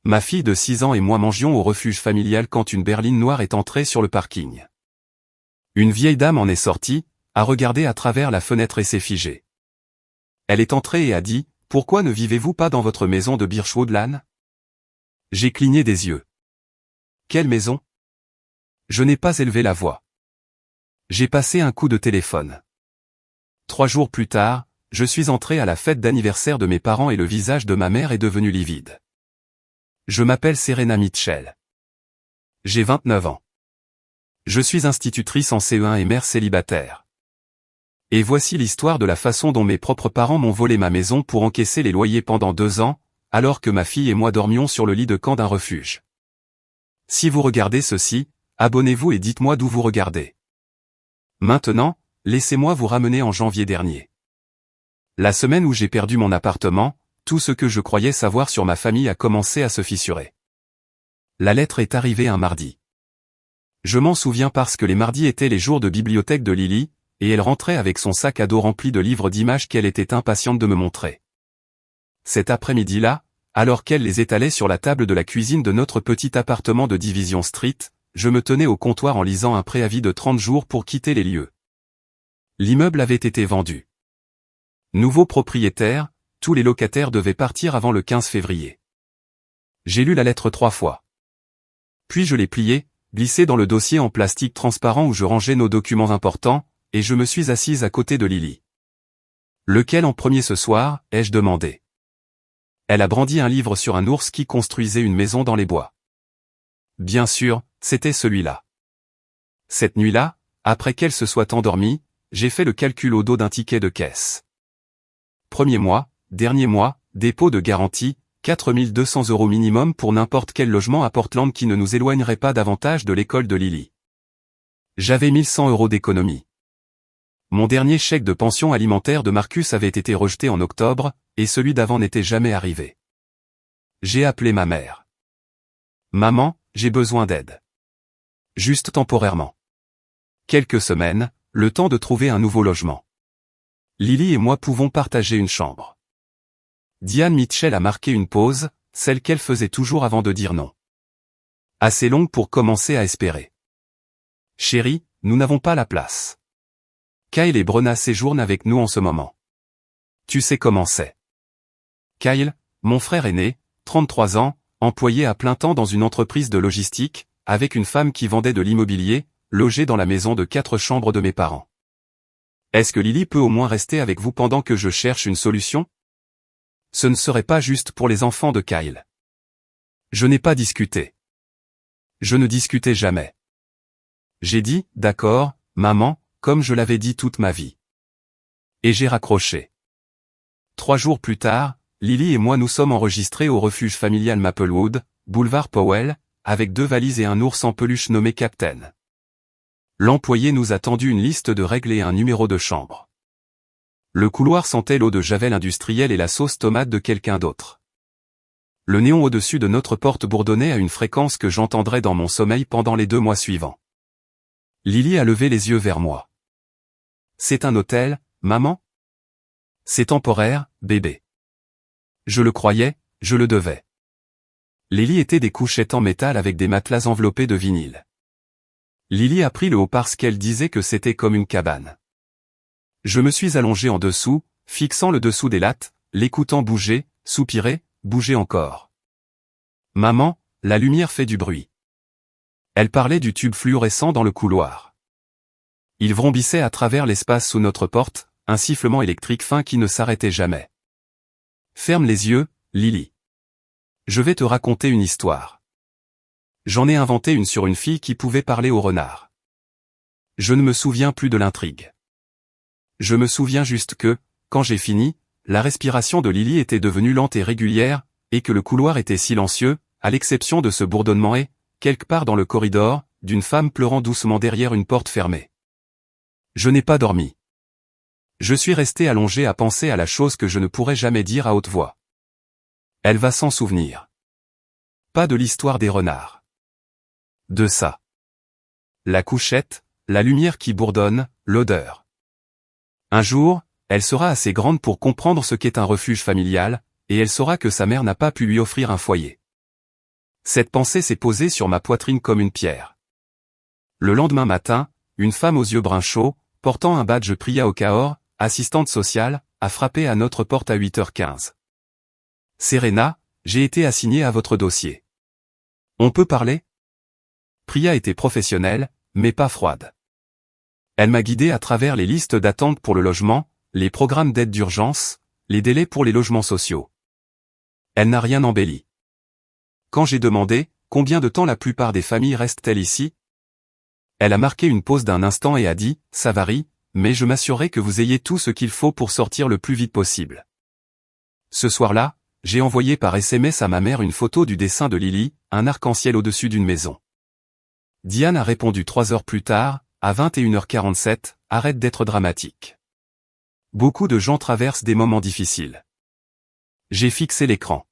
Ma fille de 6 ans et moi mangions au refuge familial quand une berline noire est entrée sur le parking. Une vieille dame en est sortie, a regardé à travers la fenêtre et s'est figée. Elle est entrée et a dit « Pourquoi ne vivez-vous pas dans votre maison de Birchwoodland ?» J'ai cligné des yeux. Quelle maison? Je n'ai pas élevé la voix. J'ai passé un coup de téléphone. 3 jours plus tard, je suis entré à la fête d'anniversaire de mes parents et le visage de ma mère est devenu livide. Je m'appelle Serena Mitchell. J'ai 29 ans. Je suis institutrice en CE1 et mère célibataire. Et voici l'histoire de la façon dont mes propres parents m'ont volé ma maison pour encaisser les loyers pendant 2 ans, alors que ma fille et moi dormions sur le lit de camp d'un refuge. Si vous regardez ceci, abonnez-vous et dites-moi d'où vous regardez. Maintenant, laissez-moi vous ramener en janvier dernier. La semaine où j'ai perdu mon appartement, tout ce que je croyais savoir sur ma famille a commencé à se fissurer. La lettre est arrivée un mardi. Je m'en souviens parce que les mardis étaient les jours de bibliothèque de Lily, et elle rentrait avec son sac à dos rempli de livres d'images qu'elle était impatiente de me montrer. Cet après-midi-là, alors qu'elle les étalait sur la table de la cuisine de notre petit appartement de Division Street, je me tenais au comptoir en lisant un préavis de 30 jours pour quitter les lieux. L'immeuble avait été vendu. Nouveau propriétaire, tous les locataires devaient partir avant le 15 février. J'ai lu la lettre 3 fois. Puis je l'ai pliée, glissée dans le dossier en plastique transparent où je rangeais nos documents importants, et je me suis assise à côté de Lily. Lequel en premier ce soir, ai-je demandé. Elle a brandi un livre sur un ours qui construisait une maison dans les bois. Bien sûr, c'était celui-là. Cette nuit-là, après qu'elle se soit endormie, j'ai fait le calcul au dos d'un ticket de caisse. Premier mois, dernier mois, dépôt de garantie, 4 200 € minimum pour n'importe quel logement à Portland qui ne nous éloignerait pas davantage de l'école de Lily. J'avais 1100 € d'économie. Mon dernier chèque de pension alimentaire de Marcus avait été rejeté en octobre, et celui d'avant n'était jamais arrivé. J'ai appelé ma mère. Maman, j'ai besoin d'aide. Juste temporairement. Quelques semaines, le temps de trouver un nouveau logement. Lily et moi pouvons partager une chambre. Diane Mitchell a marqué une pause, celle qu'elle faisait toujours avant de dire non. Assez longue pour commencer à espérer. Chérie, nous n'avons pas la place. Kyle et Brenna séjournent avec nous en ce moment. Tu sais comment c'est. Kyle, mon frère aîné, 33 ans, employé à plein temps dans une entreprise de logistique, avec une femme qui vendait de l'immobilier, logé dans la maison de 4 chambres de mes parents. Est-ce que Lily peut au moins rester avec vous pendant que je cherche une solution? Ce ne serait pas juste pour les enfants de Kyle. Je n'ai pas discuté. Je ne discutais jamais. J'ai dit, d'accord, maman, comme je l'avais dit toute ma vie. Et j'ai raccroché. 3 jours plus tard, Lily et moi nous sommes enregistrés au refuge familial Maplewood, boulevard Powell, avec 2 valises et un ours en peluche nommé Captain. L'employé nous a tendu une liste de règles et un numéro de chambre. Le couloir sentait l'eau de javel industrielle et la sauce tomate de quelqu'un d'autre. Le néon au-dessus de notre porte bourdonnait à une fréquence que j'entendrais dans mon sommeil pendant les 2 mois suivants. Lily a levé les yeux vers moi. C'est un hôtel, maman? C'est temporaire, bébé. Je le croyais, je le devais. Les lits étaient des couchettes en métal avec des matelas enveloppés de vinyle. Lily a pris le haut parce qu'elle disait que c'était comme une cabane. Je me suis allongé en dessous, fixant le dessous des lattes, l'écoutant bouger, soupirer, bouger encore. Maman, la lumière fait du bruit. Elle parlait du tube fluorescent dans le couloir. Il vrombissait à travers l'espace sous notre porte, un sifflement électrique fin qui ne s'arrêtait jamais. Ferme les yeux, Lily. Je vais te raconter une histoire. J'en ai inventé une sur une fille qui pouvait parler au renard. Je ne me souviens plus de l'intrigue. Je me souviens juste que, quand j'ai fini, la respiration de Lily était devenue lente et régulière, et que le couloir était silencieux, à l'exception de ce bourdonnement et, quelque part dans le corridor, d'une femme pleurant doucement derrière une porte fermée. Je n'ai pas dormi. Je suis resté allongé à penser à la chose que je ne pourrais jamais dire à haute voix. Elle va s'en souvenir. Pas de l'histoire des renards. De ça. La couchette, la lumière qui bourdonne, l'odeur. Un jour, elle sera assez grande pour comprendre ce qu'est un refuge familial, et elle saura que sa mère n'a pas pu lui offrir un foyer. Cette pensée s'est posée sur ma poitrine comme une pierre. Le lendemain matin, une femme aux yeux bruns chauds, portant un badge Priya au Cahors, assistante sociale, a frappé à notre porte à 8h15. Serena, j'ai été assignée à votre dossier. On peut parler? Priya était professionnelle, mais pas froide. Elle m'a guidé à travers les listes d'attente pour le logement, les programmes d'aide d'urgence, les délais pour les logements sociaux. Elle n'a rien embelli. Quand j'ai demandé, combien de temps la plupart des familles restent-elles ici? Elle a marqué une pause d'un instant et a dit, ça varie, mais je m'assurerai que vous ayez tout ce qu'il faut pour sortir le plus vite possible. Ce soir-là, j'ai envoyé par SMS à ma mère une photo du dessin de Lily, un arc-en-ciel au-dessus d'une maison. Diane a répondu 3 heures plus tard, à 21h47, arrête d'être dramatique. Beaucoup de gens traversent des moments difficiles. J'ai fixé l'écran.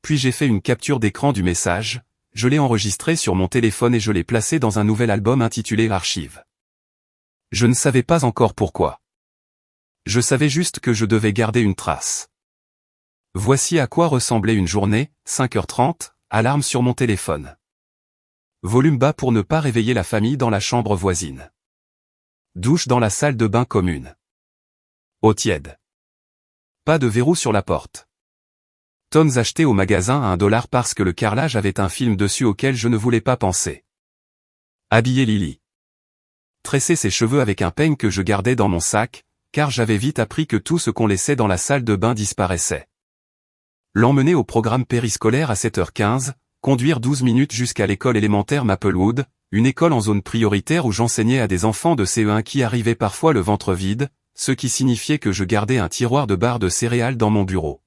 Puis j'ai fait une capture d'écran du message, je l'ai enregistré sur mon téléphone et je l'ai placé dans un nouvel album intitulé Archives. Je ne savais pas encore pourquoi. Je savais juste que je devais garder une trace. Voici à quoi ressemblait une journée, 5h30, alarme sur mon téléphone. Volume bas pour ne pas réveiller la famille dans la chambre voisine. Douche dans la salle de bain commune. Eau tiède. Pas de verrou sur la porte. Tonnes achetées au magasin à $1 parce que le carrelage avait un film dessus auquel je ne voulais pas penser. Habiller Lily. Tresser ses cheveux avec un peigne que je gardais dans mon sac, car j'avais vite appris que tout ce qu'on laissait dans la salle de bain disparaissait. L'emmener au programme périscolaire à 7h15, conduire 12 minutes jusqu'à l'école élémentaire Maplewood, une école en zone prioritaire où j'enseignais à des enfants de CE1 qui arrivaient parfois le ventre vide, ce qui signifiait que je gardais un tiroir de barres de céréales dans mon bureau.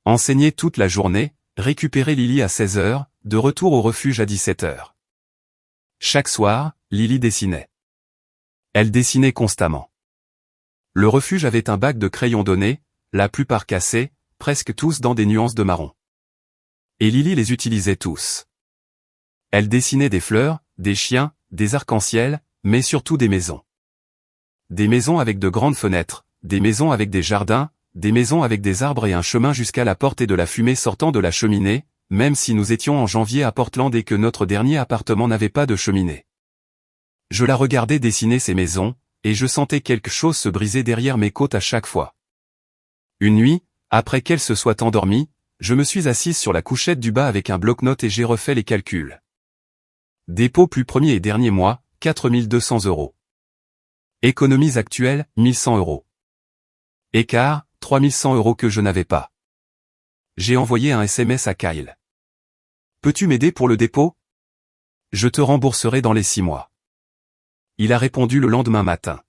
Enseigner toute la journée, récupérer Lily à 16h, de retour au refuge à 17h. Chaque soir, Lily dessinait. Elle dessinait constamment. Le refuge avait un bac de crayons donnés, la plupart cassés, presque tous dans des nuances de marron. Et Lily les utilisait tous. Elle dessinait des fleurs, des chiens, des arcs-en-ciel, mais surtout des maisons. Des maisons avec de grandes fenêtres, des maisons avec des jardins, des maisons avec des arbres et un chemin jusqu'à la porte et de la fumée sortant de la cheminée, même si nous étions en janvier à Portland et que notre dernier appartement n'avait pas de cheminée. Je la regardais dessiner ces maisons, et je sentais quelque chose se briser derrière mes côtes à chaque fois. Une nuit, après qu'elle se soit endormie, je me suis assise sur la couchette du bas avec un bloc-notes et j'ai refait les calculs. Dépôt plus premier et dernier mois, 4200 €. Économies actuelles, 1100 €. Écart, 3100 € que je n'avais pas. J'ai envoyé un SMS à Kyle. Peux-tu m'aider pour le dépôt? Je te rembourserai dans les 6 mois. Il a répondu le lendemain matin.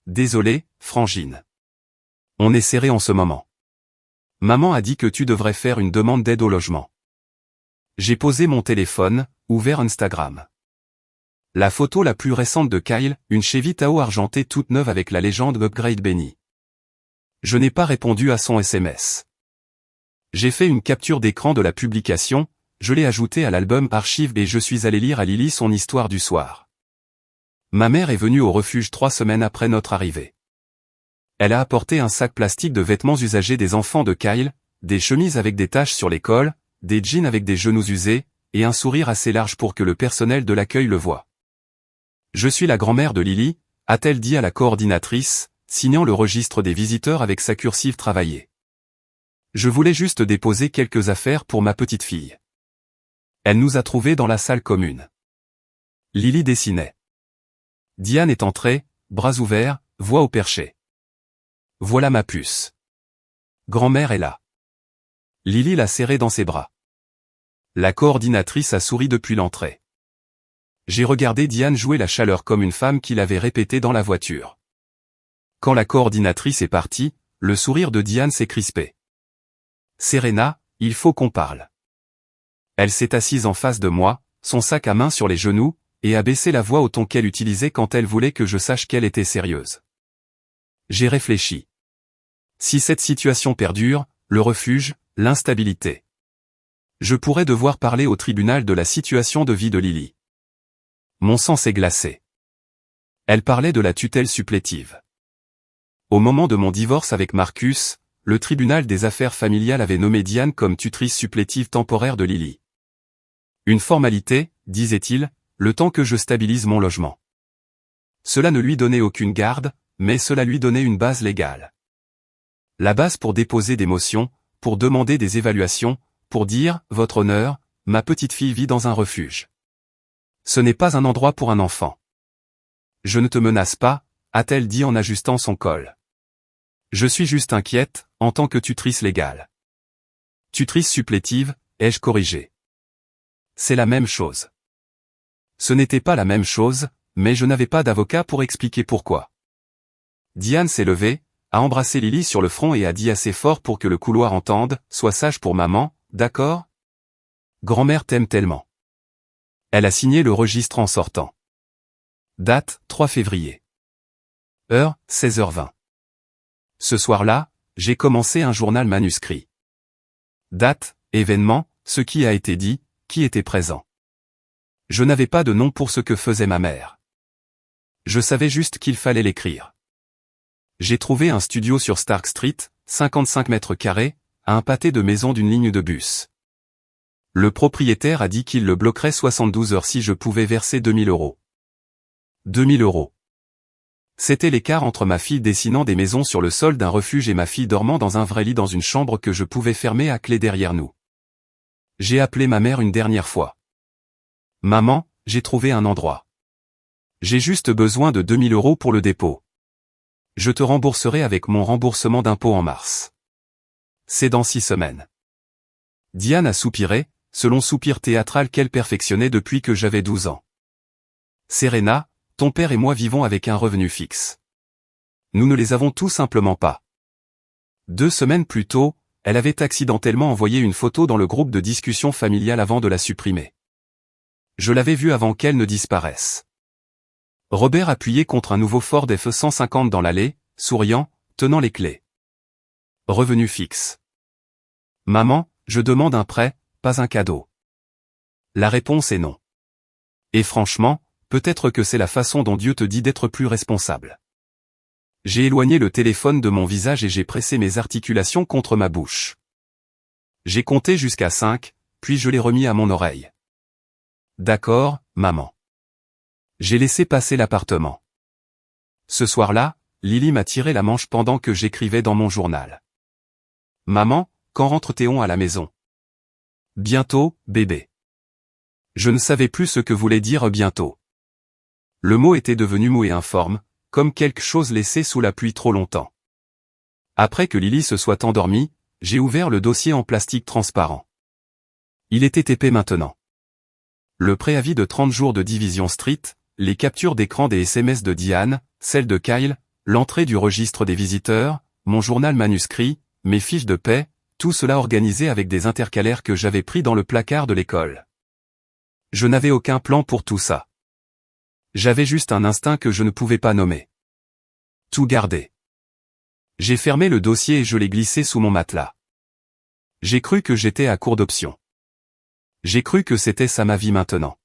Désolé, Frangine. On est serré en ce moment. Maman a dit que tu devrais faire une demande d'aide au logement. J'ai posé mon téléphone, ouvert Instagram. La photo la plus récente de Kyle, une Chevy Tahoe argentée toute neuve avec la légende Upgrade Benny. Je n'ai pas répondu à son SMS. J'ai fait une capture d'écran de la publication, je l'ai ajoutée à l'album Archives et je suis allé lire à Lily son histoire du soir. Ma mère est venue au refuge 3 semaines après notre arrivée. Elle a apporté un sac plastique de vêtements usagés des enfants de Kyle, des chemises avec des taches sur les cols, des jeans avec des genoux usés, et un sourire assez large pour que le personnel de l'accueil le voie. Je suis la grand-mère de Lily, a-t-elle dit à la coordinatrice, signant le registre des visiteurs avec sa cursive travaillée. Je voulais juste déposer quelques affaires pour ma petite fille. Elle nous a trouvés dans la salle commune. Lily dessinait. Diane est entrée, bras ouverts, voix au perché. Voilà ma puce. Grand-mère est là. Lily l'a serrée dans ses bras. La coordinatrice a souri depuis l'entrée. J'ai regardé Diane jouer la chaleur comme une femme qui l'avait répété dans la voiture. Quand la coordinatrice est partie, le sourire de Diane s'est crispé. Serena, il faut qu'on parle. Elle s'est assise en face de moi, son sac à main sur les genoux, et a baissé la voix au ton qu'elle utilisait quand elle voulait que je sache qu'elle était sérieuse. J'ai réfléchi. Si cette situation perdure, le refuge, l'instabilité. Je pourrais devoir parler au tribunal de la situation de vie de Lily. Mon sang s'est glacé. Elle parlait de la tutelle supplétive. Au moment de mon divorce avec Marcus, le tribunal des affaires familiales avait nommé Diane comme tutrice supplétive temporaire de Lily. Une formalité, disait-il, le temps que je stabilise mon logement. Cela ne lui donnait aucune garde, mais cela lui donnait une base légale. La base pour déposer des motions, pour demander des évaluations, pour dire, votre honneur, ma petite fille vit dans un refuge. Ce n'est pas un endroit pour un enfant. Je ne te menace pas, a-t-elle dit en ajustant son col. Je suis juste inquiète, en tant que tutrice légale. Tutrice supplétive, ai-je corrigé. C'est la même chose. Ce n'était pas la même chose, mais je n'avais pas d'avocat pour expliquer pourquoi. Diane s'est levée, a embrassé Lily sur le front et a dit assez fort pour que le couloir entende, sois sage pour maman, d'accord? Grand-mère t'aime tellement. Elle a signé le registre en sortant. Date, 3 février. Heure, 16h20. Ce soir-là, j'ai commencé un journal manuscrit. Date, événement, ce qui a été dit, qui était présent. Je n'avais pas de nom pour ce que faisait ma mère. Je savais juste qu'il fallait l'écrire. J'ai trouvé un studio sur Stark Street, 55 mètres carrés, à un pâté de maison d'une ligne de bus. Le propriétaire a dit qu'il le bloquerait 72 heures si je pouvais verser 2000 €. 2000 €. C'était l'écart entre ma fille dessinant des maisons sur le sol d'un refuge et ma fille dormant dans un vrai lit dans une chambre que je pouvais fermer à clé derrière nous. J'ai appelé ma mère une dernière fois. Maman, j'ai trouvé un endroit. J'ai juste besoin de 2000 € pour le dépôt. Je te rembourserai avec mon remboursement d'impôt en mars. C'est dans 6 semaines. Diane a soupiré, ce long soupir théâtral qu'elle perfectionnait depuis que j'avais 12 ans. Serena, ton père et moi vivons avec un revenu fixe. Nous ne les avons tout simplement pas. 2 semaines plus tôt, elle avait accidentellement envoyé une photo dans le groupe de discussion familiale avant de la supprimer. Je l'avais vue avant qu'elle ne disparaisse. Robert appuyé contre un nouveau Ford F-150 dans l'allée, souriant, tenant les clés. Revenu fixe. Maman, je demande un prêt, pas un cadeau. La réponse est non. Et franchement, peut-être que c'est la façon dont Dieu te dit d'être plus responsable. J'ai éloigné le téléphone de mon visage et j'ai pressé mes articulations contre ma bouche. J'ai compté jusqu'à 5, puis je l'ai remis à mon oreille. D'accord, maman. J'ai laissé passer l'appartement. Ce soir-là, Lily m'a tiré la manche pendant que j'écrivais dans mon journal. Maman, quand rentre Théon à la maison? Bientôt, bébé. Je ne savais plus ce que voulait dire bientôt. Le mot était devenu mou et informe, comme quelque chose laissé sous la pluie trop longtemps. Après que Lily se soit endormie, j'ai ouvert le dossier en plastique transparent. Il était épais maintenant. Le préavis de 30 jours de Division Street, les captures d'écran des SMS de Diane, celles de Kyle, l'entrée du registre des visiteurs, mon journal manuscrit, mes fiches de paie, tout cela organisé avec des intercalaires que j'avais pris dans le placard de l'école. Je n'avais aucun plan pour tout ça. J'avais juste un instinct que je ne pouvais pas nommer. Tout garder. J'ai fermé le dossier et je l'ai glissé sous mon matelas. J'ai cru que j'étais à court d'options. J'ai cru que c'était ça ma vie maintenant.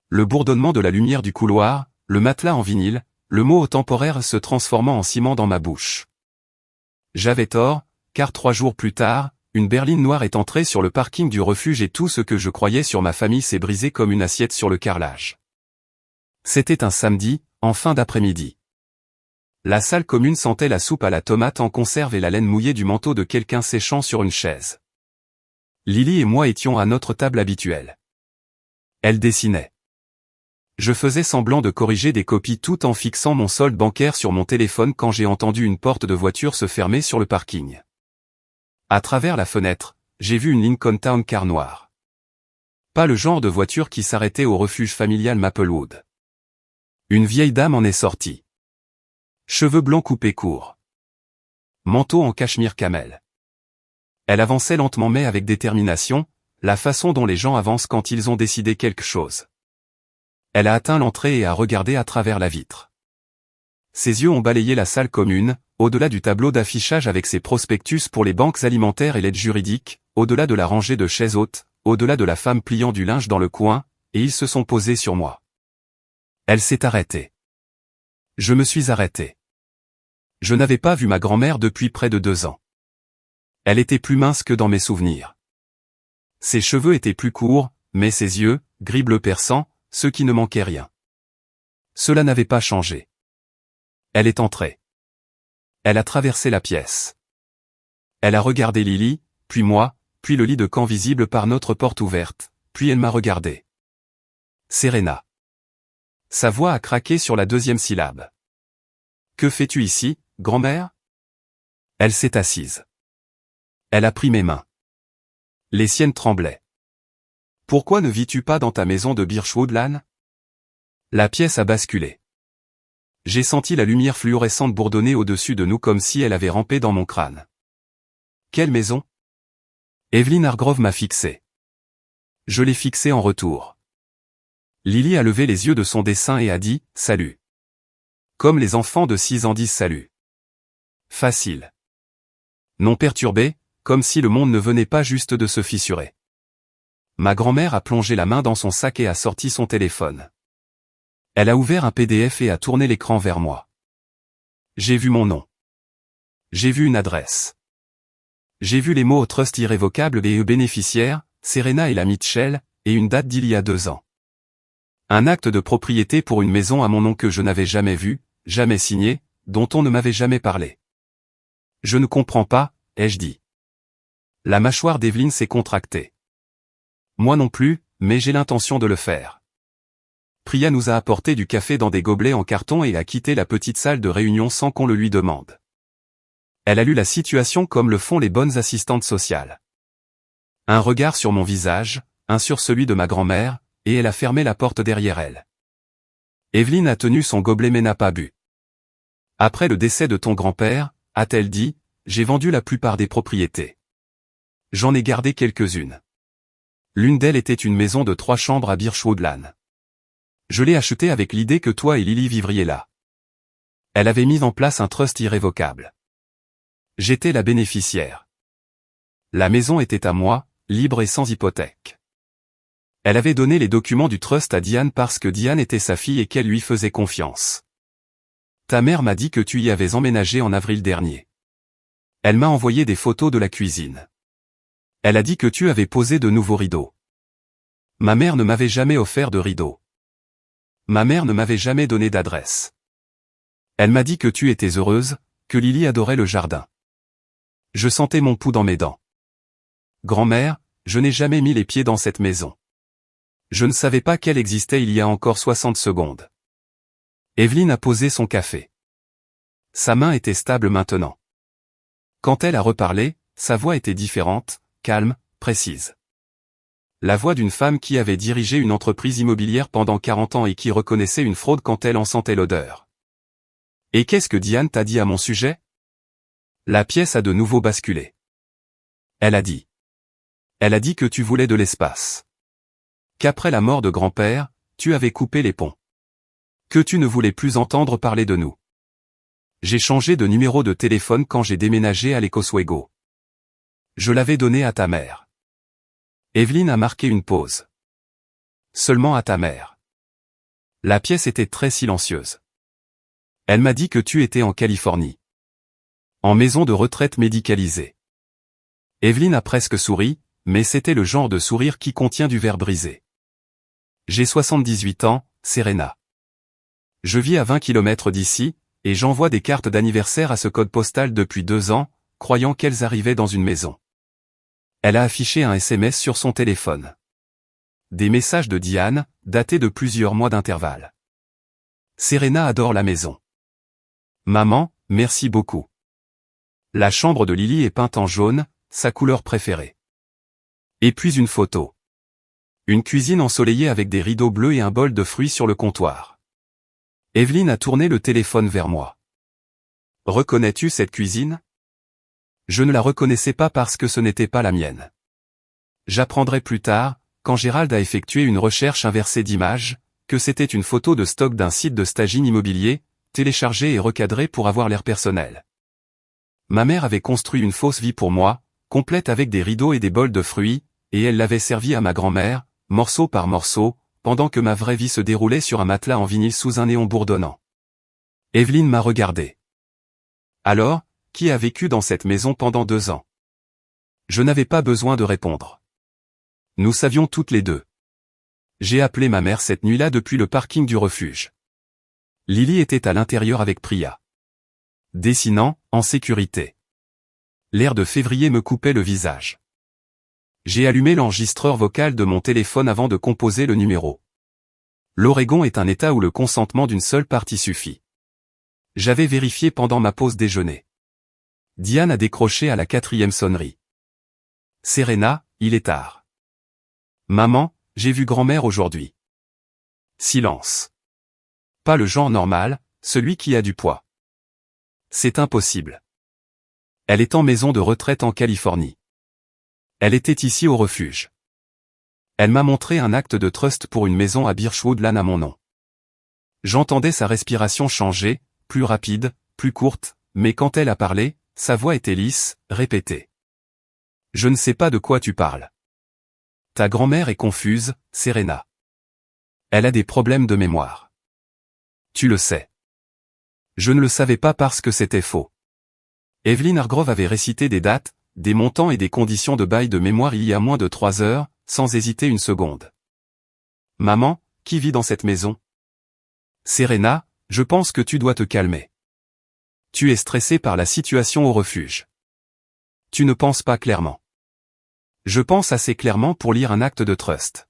Le bourdonnement de la lumière du couloir, le matelas en vinyle, le mot au temporaire se transformant en ciment dans ma bouche. J'avais tort, car 3 jours plus tard, une berline noire est entrée sur le parking du refuge et tout ce que je croyais sur ma famille s'est brisé comme une assiette sur le carrelage. C'était un samedi, en fin d'après-midi. La salle commune sentait la soupe à la tomate en conserve et la laine mouillée du manteau de quelqu'un séchant sur une chaise. Lily et moi étions à notre table habituelle. Elle dessinait. Je faisais semblant de corriger des copies tout en fixant mon solde bancaire sur mon téléphone quand j'ai entendu une porte de voiture se fermer sur le parking. À travers la fenêtre, j'ai vu une Lincoln Town Car noire. Pas le genre de voiture qui s'arrêtait au refuge familial Maplewood. Une vieille dame en est sortie. Cheveux blancs coupés courts. Manteau en cachemire camel. Elle avançait lentement mais avec détermination, la façon dont les gens avancent quand ils ont décidé quelque chose. Elle a atteint l'entrée et a regardé à travers la vitre. Ses yeux ont balayé la salle commune, au-delà du tableau d'affichage avec ses prospectus pour les banques alimentaires et l'aide juridique, au-delà de la rangée de chaises hautes, au-delà de la femme pliant du linge dans le coin, et ils se sont posés sur moi. Elle s'est arrêtée. Je me suis arrêté. Je n'avais pas vu ma grand-mère depuis près de 2 ans. Elle était plus mince que dans mes souvenirs. Ses cheveux étaient plus courts, mais ses yeux, gris bleu perçant, ceux qui ne manquaient rien. Cela n'avait pas changé. Elle est entrée. Elle a traversé la pièce. Elle a regardé Lily, puis moi, puis le lit de camp visible par notre porte ouverte, puis elle m'a regardé. Serena. Sa voix a craqué sur la deuxième syllabe. Que fais-tu ici, grand-mère? Elle s'est assise. Elle a pris mes mains. Les siennes tremblaient. Pourquoi ne vis-tu pas dans ta maison de Birchwoodland? La pièce a basculé. J'ai senti la lumière fluorescente bourdonner au-dessus de nous comme si elle avait rampé dans mon crâne. Quelle maison? Evelyn Hargrove m'a fixé. Je l'ai fixé en retour. Lily a levé les yeux de son dessin et a dit « Salut ». Comme les enfants de 6 ans disent « Salut ». Facile. Non perturbé, comme si le monde ne venait pas juste de se fissurer. Ma grand-mère a plongé la main dans son sac et a sorti son téléphone. Elle a ouvert un PDF et a tourné l'écran vers moi. J'ai vu mon nom. J'ai vu une adresse. J'ai vu les mots trust irrévocable et bénéficiaire, Serena et la Mitchell, et une date d'il y a 2 ans. Un acte de propriété pour une maison à mon nom que je n'avais jamais vu, jamais signé, dont on ne m'avait jamais parlé. Je ne comprends pas, ai-je dit. La mâchoire d'Evelyn s'est contractée. Moi non plus, mais j'ai l'intention de le faire. Priya nous a apporté du café dans des gobelets en carton et a quitté la petite salle de réunion sans qu'on le lui demande. Elle a lu la situation comme le font les bonnes assistantes sociales. Un regard sur mon visage, un sur celui de ma grand-mère, et elle a fermé la porte derrière elle. Evelyn a tenu son gobelet mais n'a pas bu. Après le décès de ton grand-père, a-t-elle dit, j'ai vendu la plupart des propriétés. J'en ai gardé quelques-unes. L'une d'elles était une maison de 3 chambres à Birchwoodland. Je l'ai achetée avec l'idée que toi et Lily vivriez là. Elle avait mis en place un trust irrévocable. J'étais la bénéficiaire. La maison était à moi, libre et sans hypothèque. Elle avait donné les documents du trust à Diane parce que Diane était sa fille et qu'elle lui faisait confiance. Ta mère m'a dit que tu y avais emménagé en avril dernier. Elle m'a envoyé des photos de la cuisine. Elle a dit que tu avais posé de nouveaux rideaux. Ma mère ne m'avait jamais offert de rideaux. Ma mère ne m'avait jamais donné d'adresse. Elle m'a dit que tu étais heureuse, que Lily adorait le jardin. Je sentais mon pouls dans mes dents. Grand-mère, je n'ai jamais mis les pieds dans cette maison. Je ne savais pas qu'elle existait il y a encore 60 secondes. Evelyn a posé son café. Sa main était stable maintenant. Quand elle a reparlé, sa voix était différente, calme, précise. La voix d'une femme qui avait dirigé une entreprise immobilière pendant 40 ans et qui reconnaissait une fraude quand elle en sentait l'odeur. Et qu'est-ce que Diane t'a dit à mon sujet? La pièce a de nouveau basculé. Elle a dit. Elle a dit que tu voulais de l'espace. Qu'après la mort de grand-père, tu avais coupé les ponts. Que tu ne voulais plus entendre parler de nous. J'ai changé de numéro de téléphone quand j'ai déménagé à l'Oswego. Je l'avais donné à ta mère. Evelyn a marqué une pause. Seulement à ta mère. La pièce était très silencieuse. Elle m'a dit que tu étais en Californie. En maison de retraite médicalisée. Evelyn a presque souri, mais c'était le genre de sourire qui contient du verre brisé. J'ai 78 ans, Serena. Je vis à 20 km d'ici, et j'envoie des cartes d'anniversaire à ce code postal depuis 2 ans, croyant qu'elles arrivaient dans une maison. Elle a affiché un SMS sur son téléphone. Des messages de Diane, datés de plusieurs mois d'intervalle. Serena adore la maison. Maman, merci beaucoup. La chambre de Lily est peinte en jaune, sa couleur préférée. Et puis une photo. Une cuisine ensoleillée avec des rideaux bleus et un bol de fruits sur le comptoir. Evelyn a tourné le téléphone vers moi. Reconnais-tu cette cuisine? Je ne la reconnaissais pas parce que ce n'était pas la mienne. J'apprendrai plus tard, quand Gérald a effectué une recherche inversée d'images, que c'était une photo de stock d'un site de staging immobilier, téléchargée et recadrée pour avoir l'air personnel. Ma mère avait construit une fausse vie pour moi, complète avec des rideaux et des bols de fruits, et elle l'avait servie à ma grand-mère, morceau par morceau, pendant que ma vraie vie se déroulait sur un matelas en vinyle sous un néon bourdonnant. Evelyn m'a regardé. Alors, qui a vécu dans cette maison pendant 2 ans? Je n'avais pas besoin de répondre. Nous savions toutes les deux. J'ai appelé ma mère cette nuit-là depuis le parking du refuge. Lily était à l'intérieur avec Priya. Dessinant, en sécurité. L'air de février me coupait le visage. J'ai allumé l'enregistreur vocal de mon téléphone avant de composer le numéro. L'Oregon est un état où le consentement d'une seule partie suffit. J'avais vérifié pendant ma pause déjeuner. Diane a décroché à la 4e sonnerie. Serena, il est tard. Maman, j'ai vu grand-mère aujourd'hui. Silence. Pas le genre normal, celui qui a du poids. C'est impossible. Elle est en maison de retraite en Californie. Elle était ici au refuge. Elle m'a montré un acte de trust pour une maison à Birchwoodland à mon nom. J'entendais sa respiration changer, plus rapide, plus courte, mais quand elle a parlé, sa voix était lisse, répétée. Je ne sais pas de quoi tu parles. Ta grand-mère est confuse, Serena. Elle a des problèmes de mémoire. Tu le sais. Je ne le savais pas parce que c'était faux. Evelyn Hargrove avait récité des dates, des montants et des conditions de bail de mémoire il y a moins de 3 heures, sans hésiter une seconde. Maman, qui vit dans cette maison? Serena, je pense que tu dois te calmer. Tu es stressée par la situation au refuge. Tu ne penses pas clairement. Je pense assez clairement pour lire un acte de trust.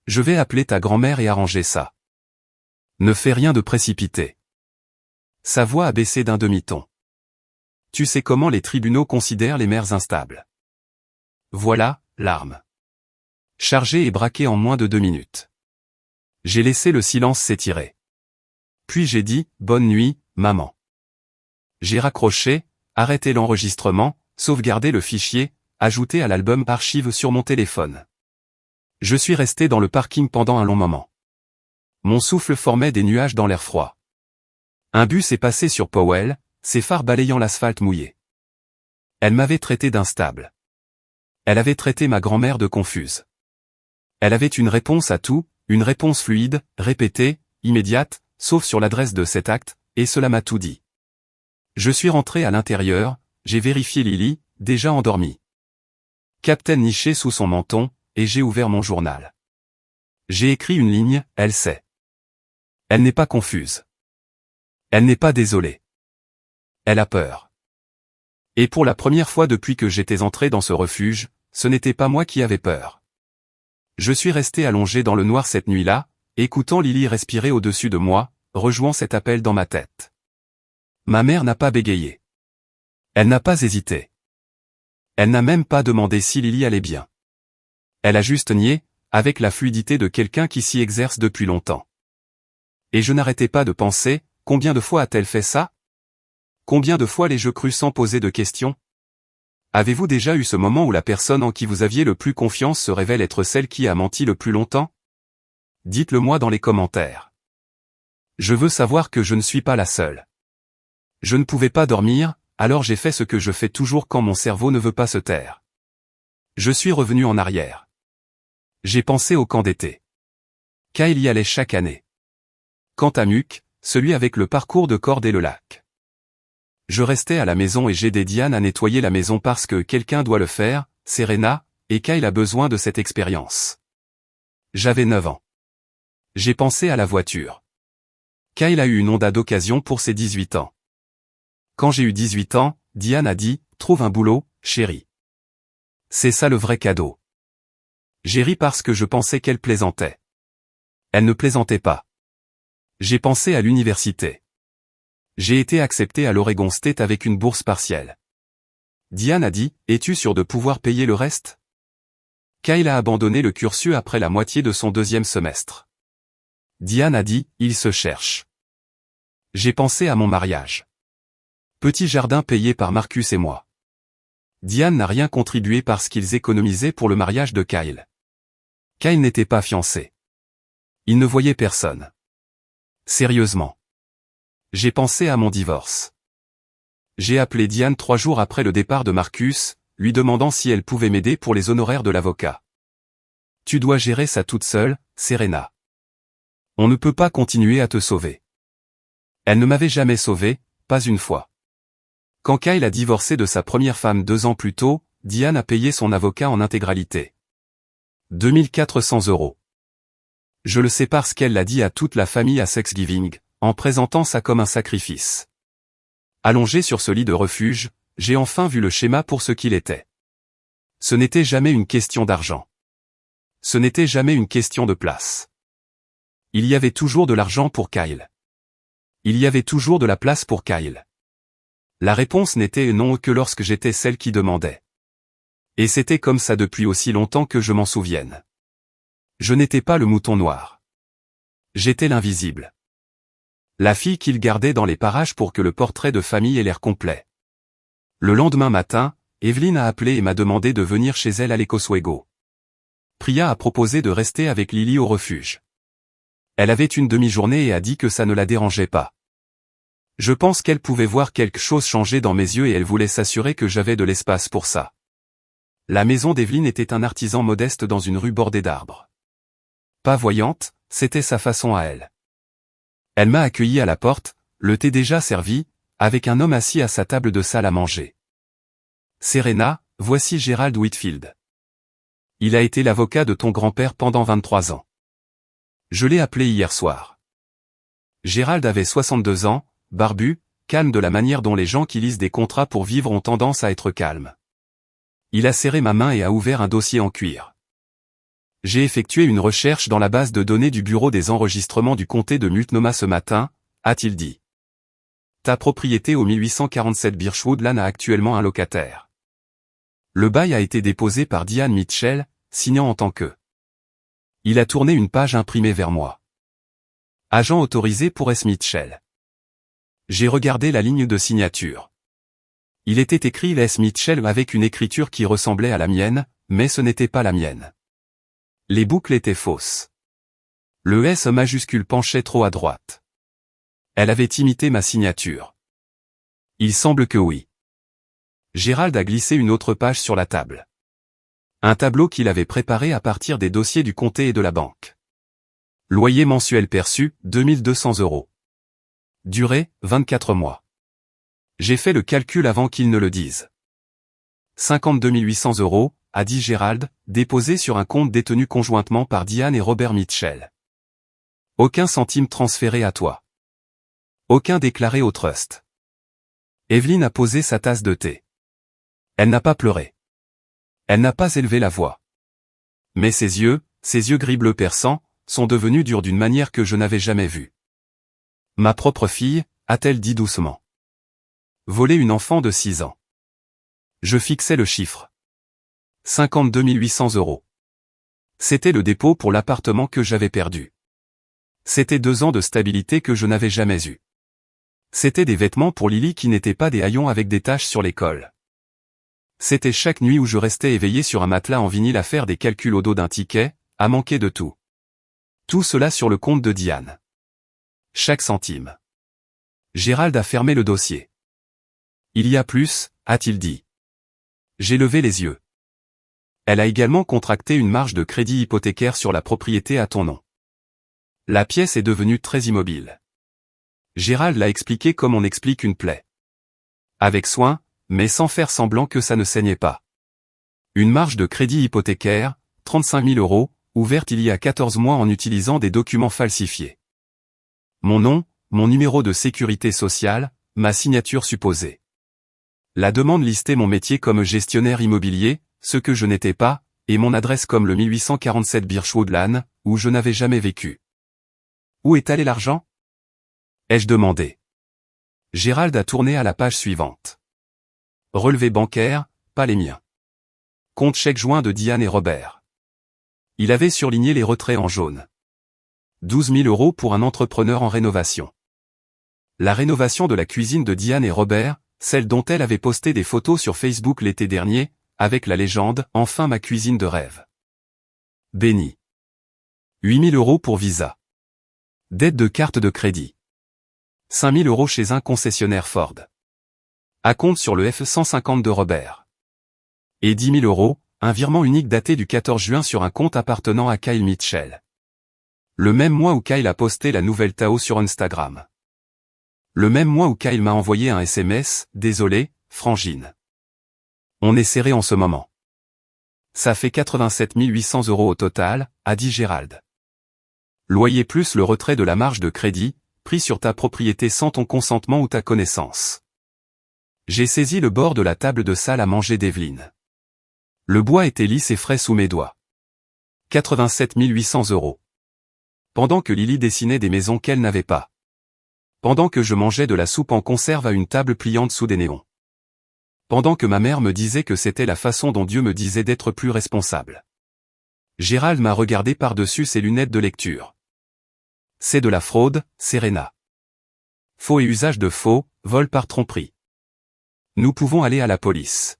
Je vais appeler ta grand-mère et arranger ça. Ne fais rien de précipité. Sa voix a baissé d'un demi-ton. Tu sais comment les tribunaux considèrent les mères instables. Voilà, l'arme. Chargée et braquée en moins de 2 minutes. J'ai laissé le silence s'étirer. Puis j'ai dit, bonne nuit, maman. J'ai raccroché, arrêté l'enregistrement, sauvegardé le fichier, ajouté à l'album archive sur mon téléphone. Je suis resté dans le parking pendant un long moment. Mon souffle formait des nuages dans l'air froid. Un bus est passé sur Powell, ses phares balayant l'asphalte mouillé. Elle m'avait traité d'instable. Elle avait traité ma grand-mère de confuse. Elle avait une réponse à tout, une réponse fluide, répétée, immédiate, sauf sur l'adresse de cet acte, et cela m'a tout dit. Je suis rentré à l'intérieur, j'ai vérifié Lily, déjà endormie. Captain niché sous son menton, et j'ai ouvert mon journal. J'ai écrit une ligne, elle sait. Elle n'est pas confuse. Elle n'est pas désolée. Elle a peur. Et pour la première fois depuis que j'étais entré dans ce refuge, ce n'était pas moi qui avais peur. Je suis resté allongé dans le noir cette nuit-là, écoutant Lily respirer au-dessus de moi, rejouant cet appel dans ma tête. Ma mère n'a pas bégayé. Elle n'a pas hésité. Elle n'a même pas demandé si Lily allait bien. Elle a juste nié, avec la fluidité de quelqu'un qui s'y exerce depuis longtemps. Et je n'arrêtais pas de penser, combien de fois a-t-elle fait ça? Combien de fois l'ai-je cru sans poser de questions? Avez-vous déjà eu ce moment où la personne en qui vous aviez le plus confiance se révèle être celle qui a menti le plus longtemps? Dites-le moi dans les commentaires. Je veux savoir que je ne suis pas la seule. Je ne pouvais pas dormir, alors j'ai fait ce que je fais toujours quand mon cerveau ne veut pas se taire. Je suis revenu en arrière. J'ai pensé au camp d'été. Kyle y allait chaque année. Quant à Muck, celui avec le parcours de corde et le lac. Je restais à la maison et j'aidais Diane à nettoyer la maison parce que quelqu'un doit le faire, Serena, et Kyle a besoin de cette expérience. J'avais 9 ans. J'ai pensé à la voiture. Kyle a eu une Honda d'occasion pour ses 18 ans. Quand j'ai eu 18 ans, Diane a dit, trouve un boulot, chérie. C'est ça le vrai cadeau. J'ai ri parce que je pensais qu'elle plaisantait. Elle ne plaisantait pas. J'ai pensé à l'université. J'ai été accepté à l'Oregon State avec une bourse partielle. Diane a dit, es-tu sûr de pouvoir payer le reste? Kyle a abandonné le cursus après la moitié de son 2e semestre. Diane a dit, il se cherche. J'ai pensé à mon mariage. Petit jardin payé par Marcus et moi. Diane n'a rien contribué parce qu'ils économisaient pour le mariage de Kyle. Kyle n'était pas fiancé. Il ne voyait personne. Sérieusement. J'ai pensé à mon divorce. J'ai appelé Diane 3 jours après le départ de Marcus, lui demandant si elle pouvait m'aider pour les honoraires de l'avocat. Tu dois gérer ça toute seule, Serena. On ne peut pas continuer à te sauver. Elle ne m'avait jamais sauvé, pas une fois. Quand Kyle a divorcé de sa première femme 2 ans plus tôt, Diane a payé son avocat en intégralité. 2400 €. Je le sais parce qu'elle l'a dit à toute la famille à Thanksgiving, en présentant ça comme un sacrifice. Allongé sur ce lit de refuge, j'ai enfin vu le schéma pour ce qu'il était. Ce n'était jamais une question d'argent. Ce n'était jamais une question de place. Il y avait toujours de l'argent pour Kyle. Il y avait toujours de la place pour Kyle. La réponse n'était non que lorsque j'étais celle qui demandait. Et c'était comme ça depuis aussi longtemps que je m'en souvienne. Je n'étais pas le mouton noir. J'étais l'invisible. La fille qu'il gardait dans les parages pour que le portrait de famille ait l'air complet. Le lendemain matin, Evelyne a appelé et m'a demandé de venir chez elle à l'Ecoswego. Priya a proposé de rester avec Lily au refuge. Elle avait une demi-journée et a dit que ça ne la dérangeait pas. Je pense qu'elle pouvait voir quelque chose changer dans mes yeux et elle voulait s'assurer que j'avais de l'espace pour ça. La maison d'Evelyne était un artisan modeste dans une rue bordée d'arbres. Pas voyante, c'était sa façon à elle. Elle m'a accueilli à la porte, le thé déjà servi, avec un homme assis à sa table de salle à manger. Serena, voici Gerald Whitfield. Il a été l'avocat de ton grand-père pendant 23 ans. Je l'ai appelé hier soir. Gerald avait 62 ans, barbu, calme de la manière dont les gens qui lisent des contrats pour vivre ont tendance à être calmes. Il a serré ma main et a ouvert un dossier en cuir. J'ai effectué une recherche dans la base de données du bureau des enregistrements du comté de Multnomah ce matin, a-t-il dit. Ta propriété au 1847 Birchwood Lane a actuellement un locataire. Le bail a été déposé par Diane Mitchell, signant en tant que. Il a tourné une page imprimée vers moi. Agent autorisé pour S. Mitchell. J'ai regardé la ligne de signature. Il était écrit S. Mitchell avec une écriture qui ressemblait à la mienne, mais ce n'était pas la mienne. Les boucles étaient fausses. Le S majuscule penchait trop à droite. Elle avait imité ma signature. Il semble que oui. Gerald a glissé une autre page sur la table. Un tableau qu'il avait préparé à partir des dossiers du comté et de la banque. Loyer mensuel perçu, 2200 €. Durée, 24 mois. J'ai fait le calcul avant qu'il ne le dise. 52 800 €, a dit Gerald, déposé sur un compte détenu conjointement par Diane et Robert Mitchell. Aucun centime transféré à toi. Aucun déclaré au trust. Evelyne a posé sa tasse de thé. Elle n'a pas pleuré. Elle n'a pas élevé la voix. Mais ses yeux gris bleu perçants, sont devenus durs d'une manière que je n'avais jamais vue. Ma propre fille, a-t-elle dit doucement. Voler une enfant de 6 ans. Je fixais le chiffre. 52 800 €. C'était le dépôt pour l'appartement que j'avais perdu. C'était 2 ans de stabilité que je n'avais jamais eu. C'était des vêtements pour Lily qui n'étaient pas des haillons avec des taches sur les cols. C'était chaque nuit où je restais éveillé sur un matelas en vinyle à faire des calculs au dos d'un ticket, à manquer de tout. Tout cela sur le compte de Diane. Chaque centime. Gerald a fermé le dossier. Il y a plus, a-t-il dit. J'ai levé les yeux. Elle a également contracté une marge de crédit hypothécaire sur la propriété à ton nom. La pièce est devenue très immobile. Gerald l'a expliqué comme on explique une plaie. Avec soin, mais sans faire semblant que ça ne saignait pas. Une marge de crédit hypothécaire, 35 000 €, ouverte il y a 14 mois en utilisant des documents falsifiés. Mon nom, mon numéro de sécurité sociale, ma signature supposée. La demande listait mon métier comme gestionnaire immobilier, ce que je n'étais pas, et mon adresse comme le 1847 Birchwood Lane, où je n'avais jamais vécu. Où est allé l'argent? Ai-je demandé. Gerald a tourné à la page suivante. Relevé bancaire, pas les miens. Compte chèque joint de Diane et Robert. Il avait surligné les retraits en jaune. 12 000 € pour un entrepreneur en rénovation. La rénovation de la cuisine de Diane et Robert, celle dont elle avait posté des photos sur Facebook l'été dernier, avec la légende « Enfin ma cuisine de rêve ». Béni. 8 000 € pour Visa. Dette de carte de crédit. 5 000 € chez un concessionnaire Ford. Acompte sur le F-150 de Robert. Et 10 000 €, un virement unique daté du 14 juin sur un compte appartenant à Kyle Mitchell. Le même mois où Kyle a posté la nouvelle Tao sur Instagram. Le même mois où Kyle m'a envoyé un SMS, désolé, frangine. On est serré en ce moment. Ça fait 87 800 € au total, a dit Gérald. Loyer plus le retrait de la marge de crédit, pris sur ta propriété sans ton consentement ou ta connaissance. J'ai saisi le bord de la table de salle à manger d'Evelyne. Le bois était lisse et frais sous mes doigts. 87 800 €. Pendant que Lily dessinait des maisons qu'elle n'avait pas. Pendant que je mangeais de la soupe en conserve à une table pliante sous des néons. Pendant que ma mère me disait que c'était la façon dont Dieu me disait d'être plus responsable. Gérald m'a regardé par-dessus ses lunettes de lecture. C'est de la fraude, Serena. Faux et usage de faux, vol par tromperie. Nous pouvons aller à la police.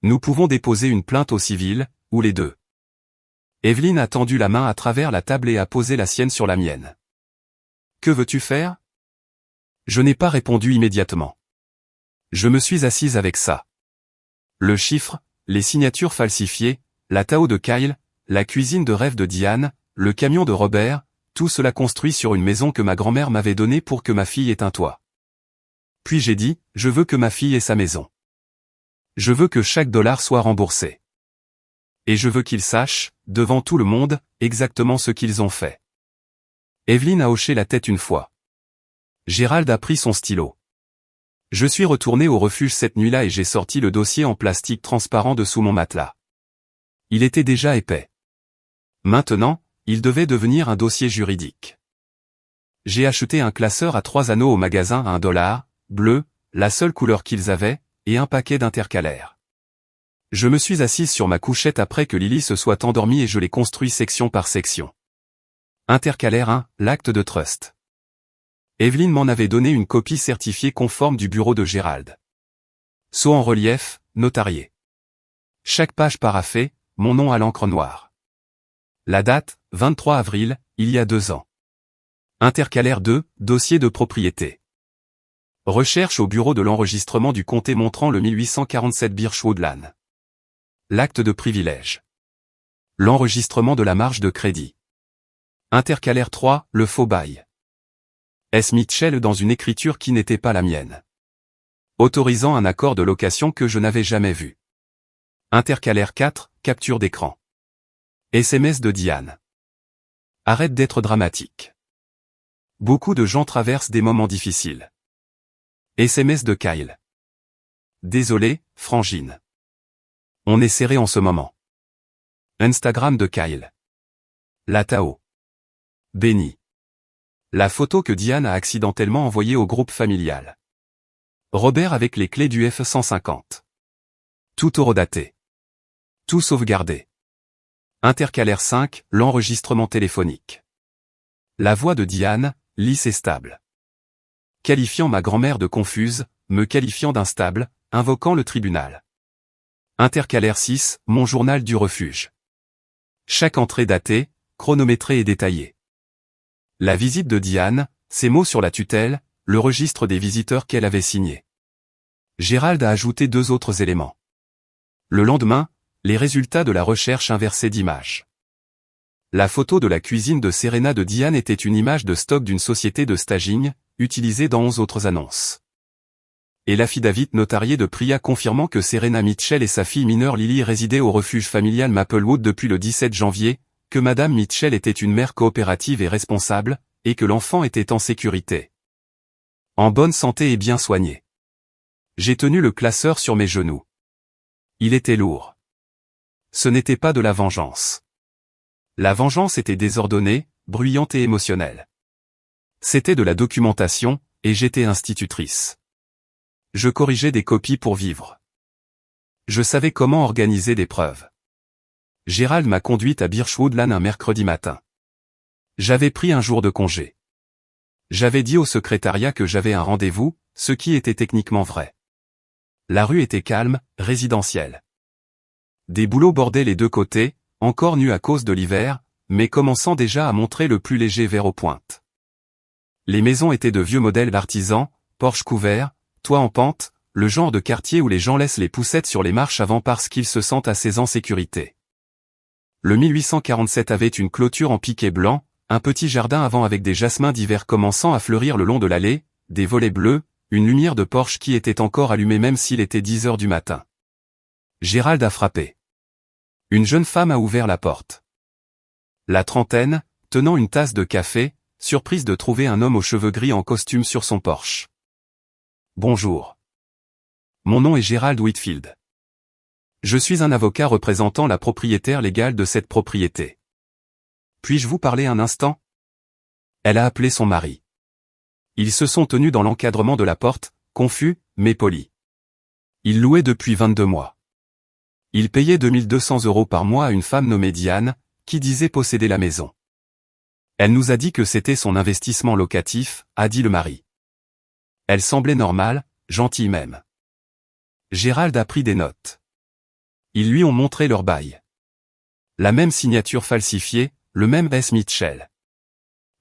Nous pouvons déposer une plainte au civil, ou les deux. Evelyne a tendu la main à travers la table et a posé la sienne sur la mienne. Que veux-tu faire? Je n'ai pas répondu immédiatement. Je me suis assise avec ça. Le chiffre, les signatures falsifiées, la Tao de Kyle, la cuisine de rêve de Diane, le camion de Robert, tout cela construit sur une maison que ma grand-mère m'avait donnée pour que ma fille ait un toit. Puis j'ai dit, je veux que ma fille ait sa maison. Je veux que chaque dollar soit remboursé. Et je veux qu'ils sachent, devant tout le monde, exactement ce qu'ils ont fait. Evelyne a hoché la tête une fois. Gérald a pris son stylo. Je suis retourné au refuge cette nuit-là et j'ai sorti le dossier en plastique transparent de sous mon matelas. Il était déjà épais. Maintenant, il devait devenir un dossier juridique. J'ai acheté un classeur à 3 anneaux au magasin à $1, bleu, la seule couleur qu'ils avaient, et un paquet d'intercalaires. Je me suis assise sur ma couchette après que Lily se soit endormie et je l'ai construit section par section. Intercalaire 1, l'acte de trust. Evelyne m'en avait donné une copie certifiée conforme du bureau de Gérald. Sceau en relief, notarié. Chaque page paraphée, mon nom à l'encre noire. La date, 23 avril, il y a 2 ans. Intercalaire 2, dossier de propriété. Recherche au bureau de l'enregistrement du comté montrant le 1847 Birchwood-Lane. L'acte de privilège. L'enregistrement de la marge de crédit. Intercalaire 3, le faux bail. S. Mitchell dans une écriture qui n'était pas la mienne. Autorisant un accord de location que je n'avais jamais vu. Intercalaire 4, capture d'écran. SMS de Diane. Arrête d'être dramatique. Beaucoup de gens traversent des moments difficiles. SMS de Kyle. Désolé, Frangine. On est serré en ce moment. Instagram de Kyle. La Tao. Béni. La photo que Diane a accidentellement envoyée au groupe familial. Robert avec les clés du F-150. Tout horodaté. Tout sauvegardé. Intercalaire 5, l'enregistrement téléphonique. La voix de Diane, lisse et stable. Qualifiant ma grand-mère de confuse, me qualifiant d'instable, invoquant le tribunal. Intercalaire 6, mon journal du refuge. Chaque entrée datée, chronométrée et détaillée. La visite de Diane, ses mots sur la tutelle, le registre des visiteurs qu'elle avait signé. Gérald a ajouté 2 autres éléments. Le lendemain, les résultats de la recherche inversée d'images. La photo de la cuisine de Serena de Diane était une image de stock d'une société de staging, utilisée dans 11 autres annonces. Et l'affidavit notarié de Priya confirmant que Serena Mitchell et sa fille mineure Lily résidaient au refuge familial Maplewood depuis le 17 janvier, que Madame Mitchell était une mère coopérative et responsable, et que l'enfant était en sécurité. En bonne santé et bien soigné. J'ai tenu le classeur sur mes genoux. Il était lourd. Ce n'était pas de la vengeance. La vengeance était désordonnée, bruyante et émotionnelle. C'était de la documentation, et j'étais institutrice. Je corrigeais des copies pour vivre. Je savais comment organiser des preuves. Gérald m'a conduite à Birchwood-Lane un mercredi matin. J'avais pris un jour de congé. J'avais dit au secrétariat que j'avais un rendez-vous, ce qui était techniquement vrai. La rue était calme, résidentielle. Des bouleaux bordaient les 2 côtés, encore nus à cause de l'hiver, mais commençant déjà à montrer le plus léger vert aux pointes. Les maisons étaient de vieux modèles d'artisans, porches couverts, toits en pente, le genre de quartier où les gens laissent les poussettes sur les marches avant parce qu'ils se sentent assez en sécurité. Le 1847 avait une clôture en piquet blanc, un petit jardin avant avec des jasmins d'hiver commençant à fleurir le long de l'allée, des volets bleus, une lumière de Porsche qui était encore allumée même s'il était 10 heures du matin. Gérald a frappé. Une jeune femme a ouvert la porte. La trentaine, tenant une tasse de café, surprise de trouver un homme aux cheveux gris en costume sur son porche. Bonjour. Mon nom est Gérald Whitfield. Je suis un avocat représentant la propriétaire légale de cette propriété. Puis-je vous parler un instant? Elle a appelé son mari. Ils se sont tenus dans l'encadrement de la porte, confus, mais polis. Ils louaient depuis 22 mois. Ils payaient 2200 € par mois à une femme nommée Diane, qui disait posséder la maison. Elle nous a dit que c'était son investissement locatif, a dit le mari. Elle semblait normale, gentille même. Gérald a pris des notes. Ils lui ont montré leur bail. La même signature falsifiée, le même S. Mitchell.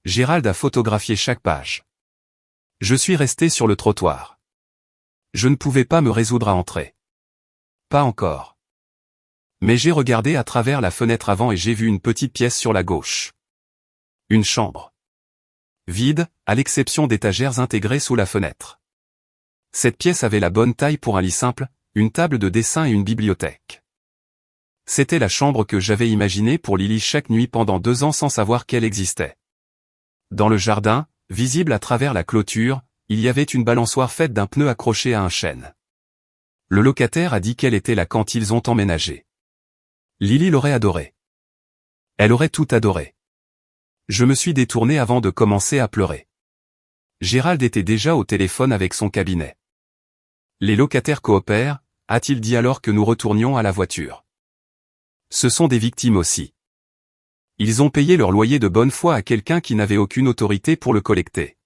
Gérald a photographié chaque page. Je suis resté sur le trottoir. Je ne pouvais pas me résoudre à entrer. Pas encore. Mais j'ai regardé à travers la fenêtre avant et j'ai vu une petite pièce sur la gauche. Une chambre. Vide, à l'exception d'étagères intégrées sous la fenêtre. Cette pièce avait la bonne taille pour un lit simple, une table de dessin et une bibliothèque. C'était la chambre que j'avais imaginée pour Lily chaque nuit pendant 2 ans sans savoir qu'elle existait. Dans le jardin, visible à travers la clôture, il y avait une balançoire faite d'un pneu accroché à un chêne. Le locataire a dit qu'elle était là quand ils ont emménagé. Lily l'aurait adoré. Elle aurait tout adoré. Je me suis détourné avant de commencer à pleurer. Gérald était déjà au téléphone avec son cabinet. Les locataires coopèrent, a-t-il dit alors que nous retournions à la voiture. Ce sont des victimes aussi. Ils ont payé leur loyer de bonne foi à quelqu'un qui n'avait aucune autorité pour le collecter.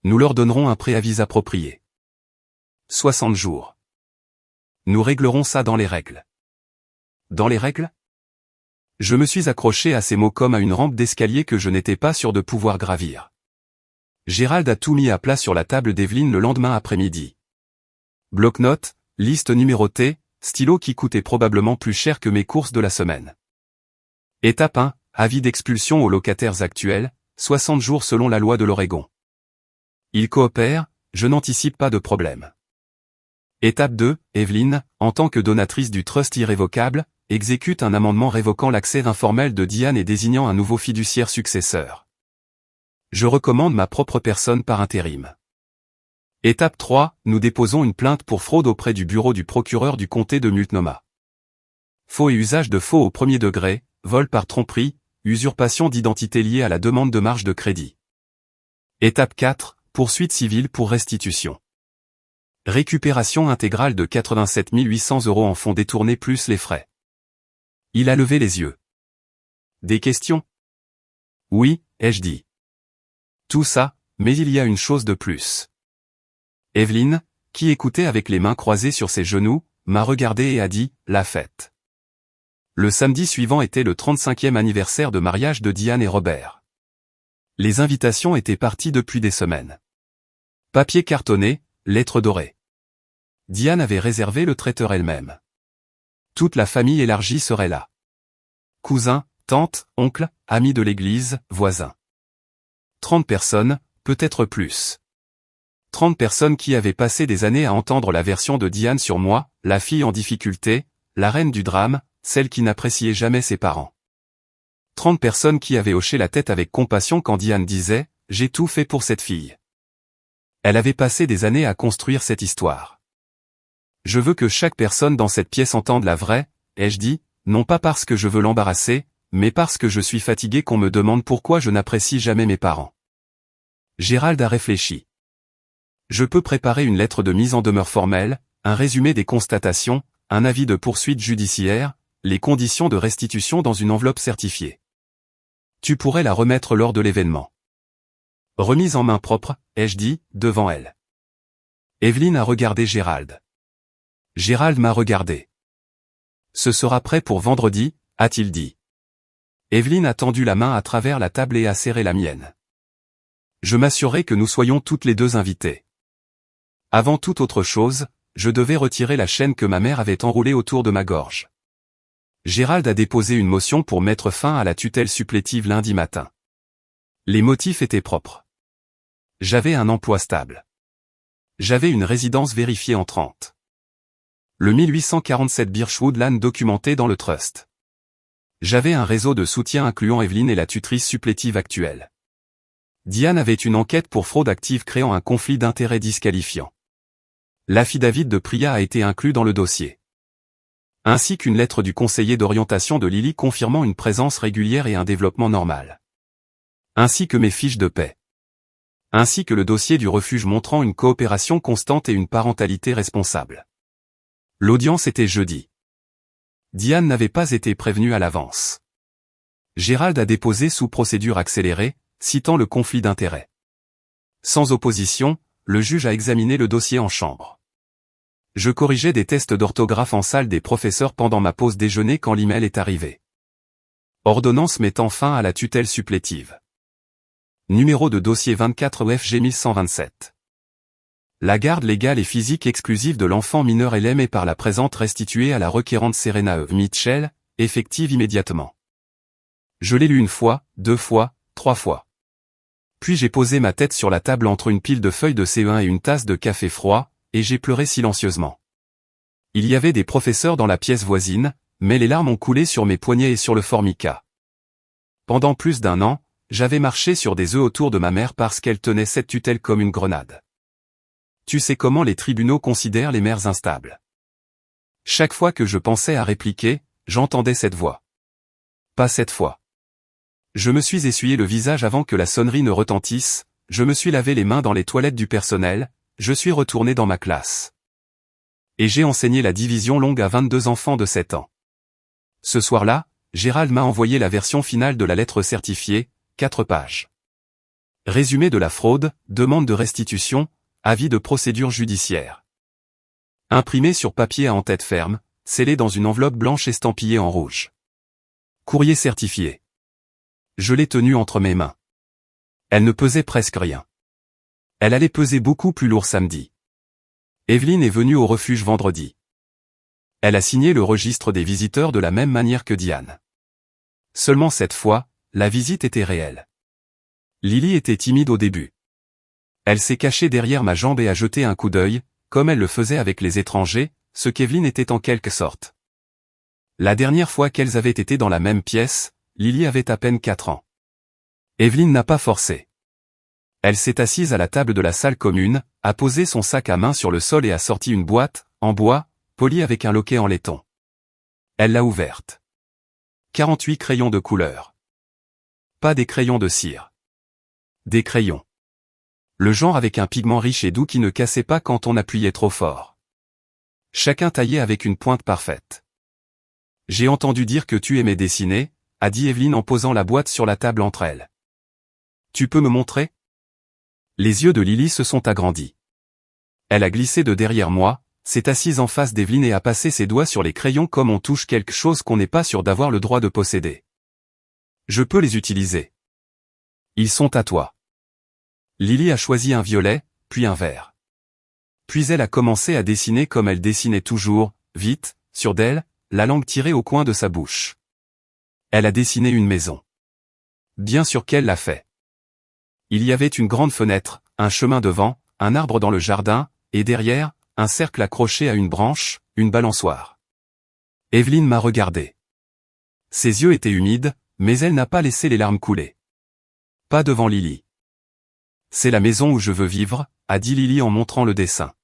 Nous leur donnerons un préavis approprié. 60 jours. Nous réglerons ça dans les règles. Dans les règles? Je me suis accroché à ces mots comme à une rampe d'escalier que je n'étais pas sûr de pouvoir gravir. Gérald a tout mis à plat sur la table d'Evelyne le lendemain après-midi. Bloc-notes, liste numérotée, stylo qui coûtait probablement plus cher que mes courses de la semaine. Étape 1, avis d'expulsion aux locataires actuels, 60 jours selon la loi de l'Oregon. Ils coopèrent, je n'anticipe pas de problème. Étape 2, Evelyne, en tant que donatrice du trust irrévocable, exécute un amendement révoquant l'accès informel de Diane et désignant un nouveau fiduciaire successeur. Je recommande ma propre personne par intérim. Étape 3, nous déposons une plainte pour fraude auprès du bureau du procureur du comté de Multnomah. Faux et usage de faux au premier degré, vol par tromperie, usurpation d'identité liée à la demande de marge de crédit. Étape 4, poursuite civile pour restitution. Récupération intégrale de 87 800 € en fonds détournés plus les frais. Il a levé les yeux. Des questions? Oui, ai-je dit. Tout ça, mais il y a une chose de plus. Evelyne, qui écoutait avec les mains croisées sur ses genoux, m'a regardé et a dit, la fête. Le samedi suivant était le 35e anniversaire de mariage de Diane et Robert. Les invitations étaient parties depuis des semaines. Papier cartonné, lettres dorées. Diane avait réservé le traiteur elle-même. Toute la famille élargie serait là. Cousins, tantes, oncles, amis de l'église, voisins. 30 personnes, peut-être plus. 30 personnes qui avaient passé des années à entendre la version de Diane sur moi, la fille en difficulté, la reine du drame, celle qui n'appréciait jamais ses parents. 30 personnes qui avaient hoché la tête avec compassion quand Diane disait « J'ai tout fait pour cette fille ». Elle avait passé des années à construire cette histoire. Je veux que chaque personne dans cette pièce entende la vraie, ai-je dit, non pas parce que je veux l'embarrasser, mais parce que je suis fatigué qu'on me demande pourquoi je n'apprécie jamais mes parents. Gérald a réfléchi. Je peux préparer une lettre de mise en demeure formelle, un résumé des constatations, un avis de poursuite judiciaire, les conditions de restitution dans une enveloppe certifiée. Tu pourrais la remettre lors de l'événement. Remise en main propre, ai-je dit, devant elle. Evelyne a regardé Gérald. Gérald m'a regardé. Ce sera prêt pour vendredi, a-t-il dit. Evelyne a tendu la main à travers la table et a serré la mienne. Je m'assurerai que nous soyons toutes les deux invitées. Avant toute autre chose, je devais retirer la chaîne que ma mère avait enroulée autour de ma gorge. Gérald a déposé une motion pour mettre fin à la tutelle supplétive lundi matin. Les motifs étaient propres. J'avais un emploi stable. J'avais une résidence vérifiée en 30. Le 1847 Birchwood Land documenté dans le Trust. J'avais un réseau de soutien incluant Evelyn et la tutrice supplétive actuelle. Diane avait une enquête pour fraude active créant un conflit d'intérêts disqualifiant. L'affidavit de Priya a été inclus dans le dossier. Ainsi qu'une lettre du conseiller d'orientation de Lily confirmant une présence régulière et un développement normal. Ainsi que mes fiches de paie. Ainsi que le dossier du refuge montrant une coopération constante et une parentalité responsable. L'audience était jeudi. Diane n'avait pas été prévenue à l'avance. Gérald a déposé sous procédure accélérée, citant le conflit d'intérêts. Sans opposition, le juge a examiné le dossier en chambre. Je corrigeais des tests d'orthographe en salle des professeurs pendant ma pause déjeuner quand l'email est arrivé. Ordonnance mettant fin à la tutelle supplétive. Numéro de dossier 24 FG 1127. La garde légale et physique exclusive de l'enfant mineur LM est par la présente restituée à la requérante Serena E. Mitchell, effective immédiatement. Je l'ai lu une fois, 2 fois, 3 fois. Puis j'ai posé ma tête sur la table entre une pile de feuilles de CE1 et une tasse de café froid, et j'ai pleuré silencieusement. Il y avait des professeurs dans la pièce voisine, mais les larmes ont coulé sur mes poignets et sur le formica. Pendant plus d'1 an, j'avais marché sur des œufs autour de ma mère parce qu'elle tenait cette tutelle comme une grenade. Tu sais comment les tribunaux considèrent les mères instables. Chaque fois que je pensais à répliquer, j'entendais cette voix. Pas cette fois. Je me suis essuyé le visage avant que la sonnerie ne retentisse, je me suis lavé les mains dans les toilettes du personnel, je suis retourné dans ma classe. Et j'ai enseigné la division longue à 22 enfants de 7 ans. Ce soir-là, Gérald m'a envoyé la version finale de la lettre certifiée, 4 pages. Résumé de la fraude, demande de restitution, avis de procédure judiciaire. Imprimé sur papier à en-tête ferme, scellé dans une enveloppe blanche estampillée en rouge. Courrier certifié. Je l'ai tenue entre mes mains. Elle ne pesait presque rien. Elle allait peser beaucoup plus lourd samedi. Evelyn est venue au refuge vendredi. Elle a signé le registre des visiteurs de la même manière que Diane. Seulement cette fois, la visite était réelle. Lily était timide au début. Elle s'est cachée derrière ma jambe et a jeté un coup d'œil, comme elle le faisait avec les étrangers, ce qu'Evelyn était en quelque sorte. La dernière fois qu'elles avaient été dans la même pièce, Lily avait à peine 4 ans. Evelyn n'a pas forcé. Elle s'est assise à la table de la salle commune, a posé son sac à main sur le sol et a sorti une boîte, en bois, polie avec un loquet en laiton. Elle l'a ouverte. 48 crayons de couleur. Pas des crayons de cire. Des crayons. Le genre avec un pigment riche et doux qui ne cassait pas quand on appuyait trop fort. Chacun taillé avec une pointe parfaite. J'ai entendu dire que tu aimais dessiner, a dit Evelyn en posant la boîte sur la table entre elles. Tu peux me montrer ? Les yeux de Lily se sont agrandis. Elle a glissé de derrière moi, s'est assise en face d'Evelyn et a passé ses doigts sur les crayons comme on touche quelque chose qu'on n'est pas sûr d'avoir le droit de posséder. Je peux les utiliser. Ils sont à toi. Lily a choisi un violet, puis un vert. Puis elle a commencé à dessiner comme elle dessinait toujours, vite, sur d'elle, la langue tirée au coin de sa bouche. Elle a dessiné une maison. Bien sûr qu'elle l'a fait. Il y avait une grande fenêtre, un chemin devant, un arbre dans le jardin, et derrière, un cercle accroché à une branche, une balançoire. Evelyn m'a regardé. Ses yeux étaient humides, mais elle n'a pas laissé les larmes couler. Pas devant Lily. C'est la maison où je veux vivre, a dit Lily en montrant le dessin.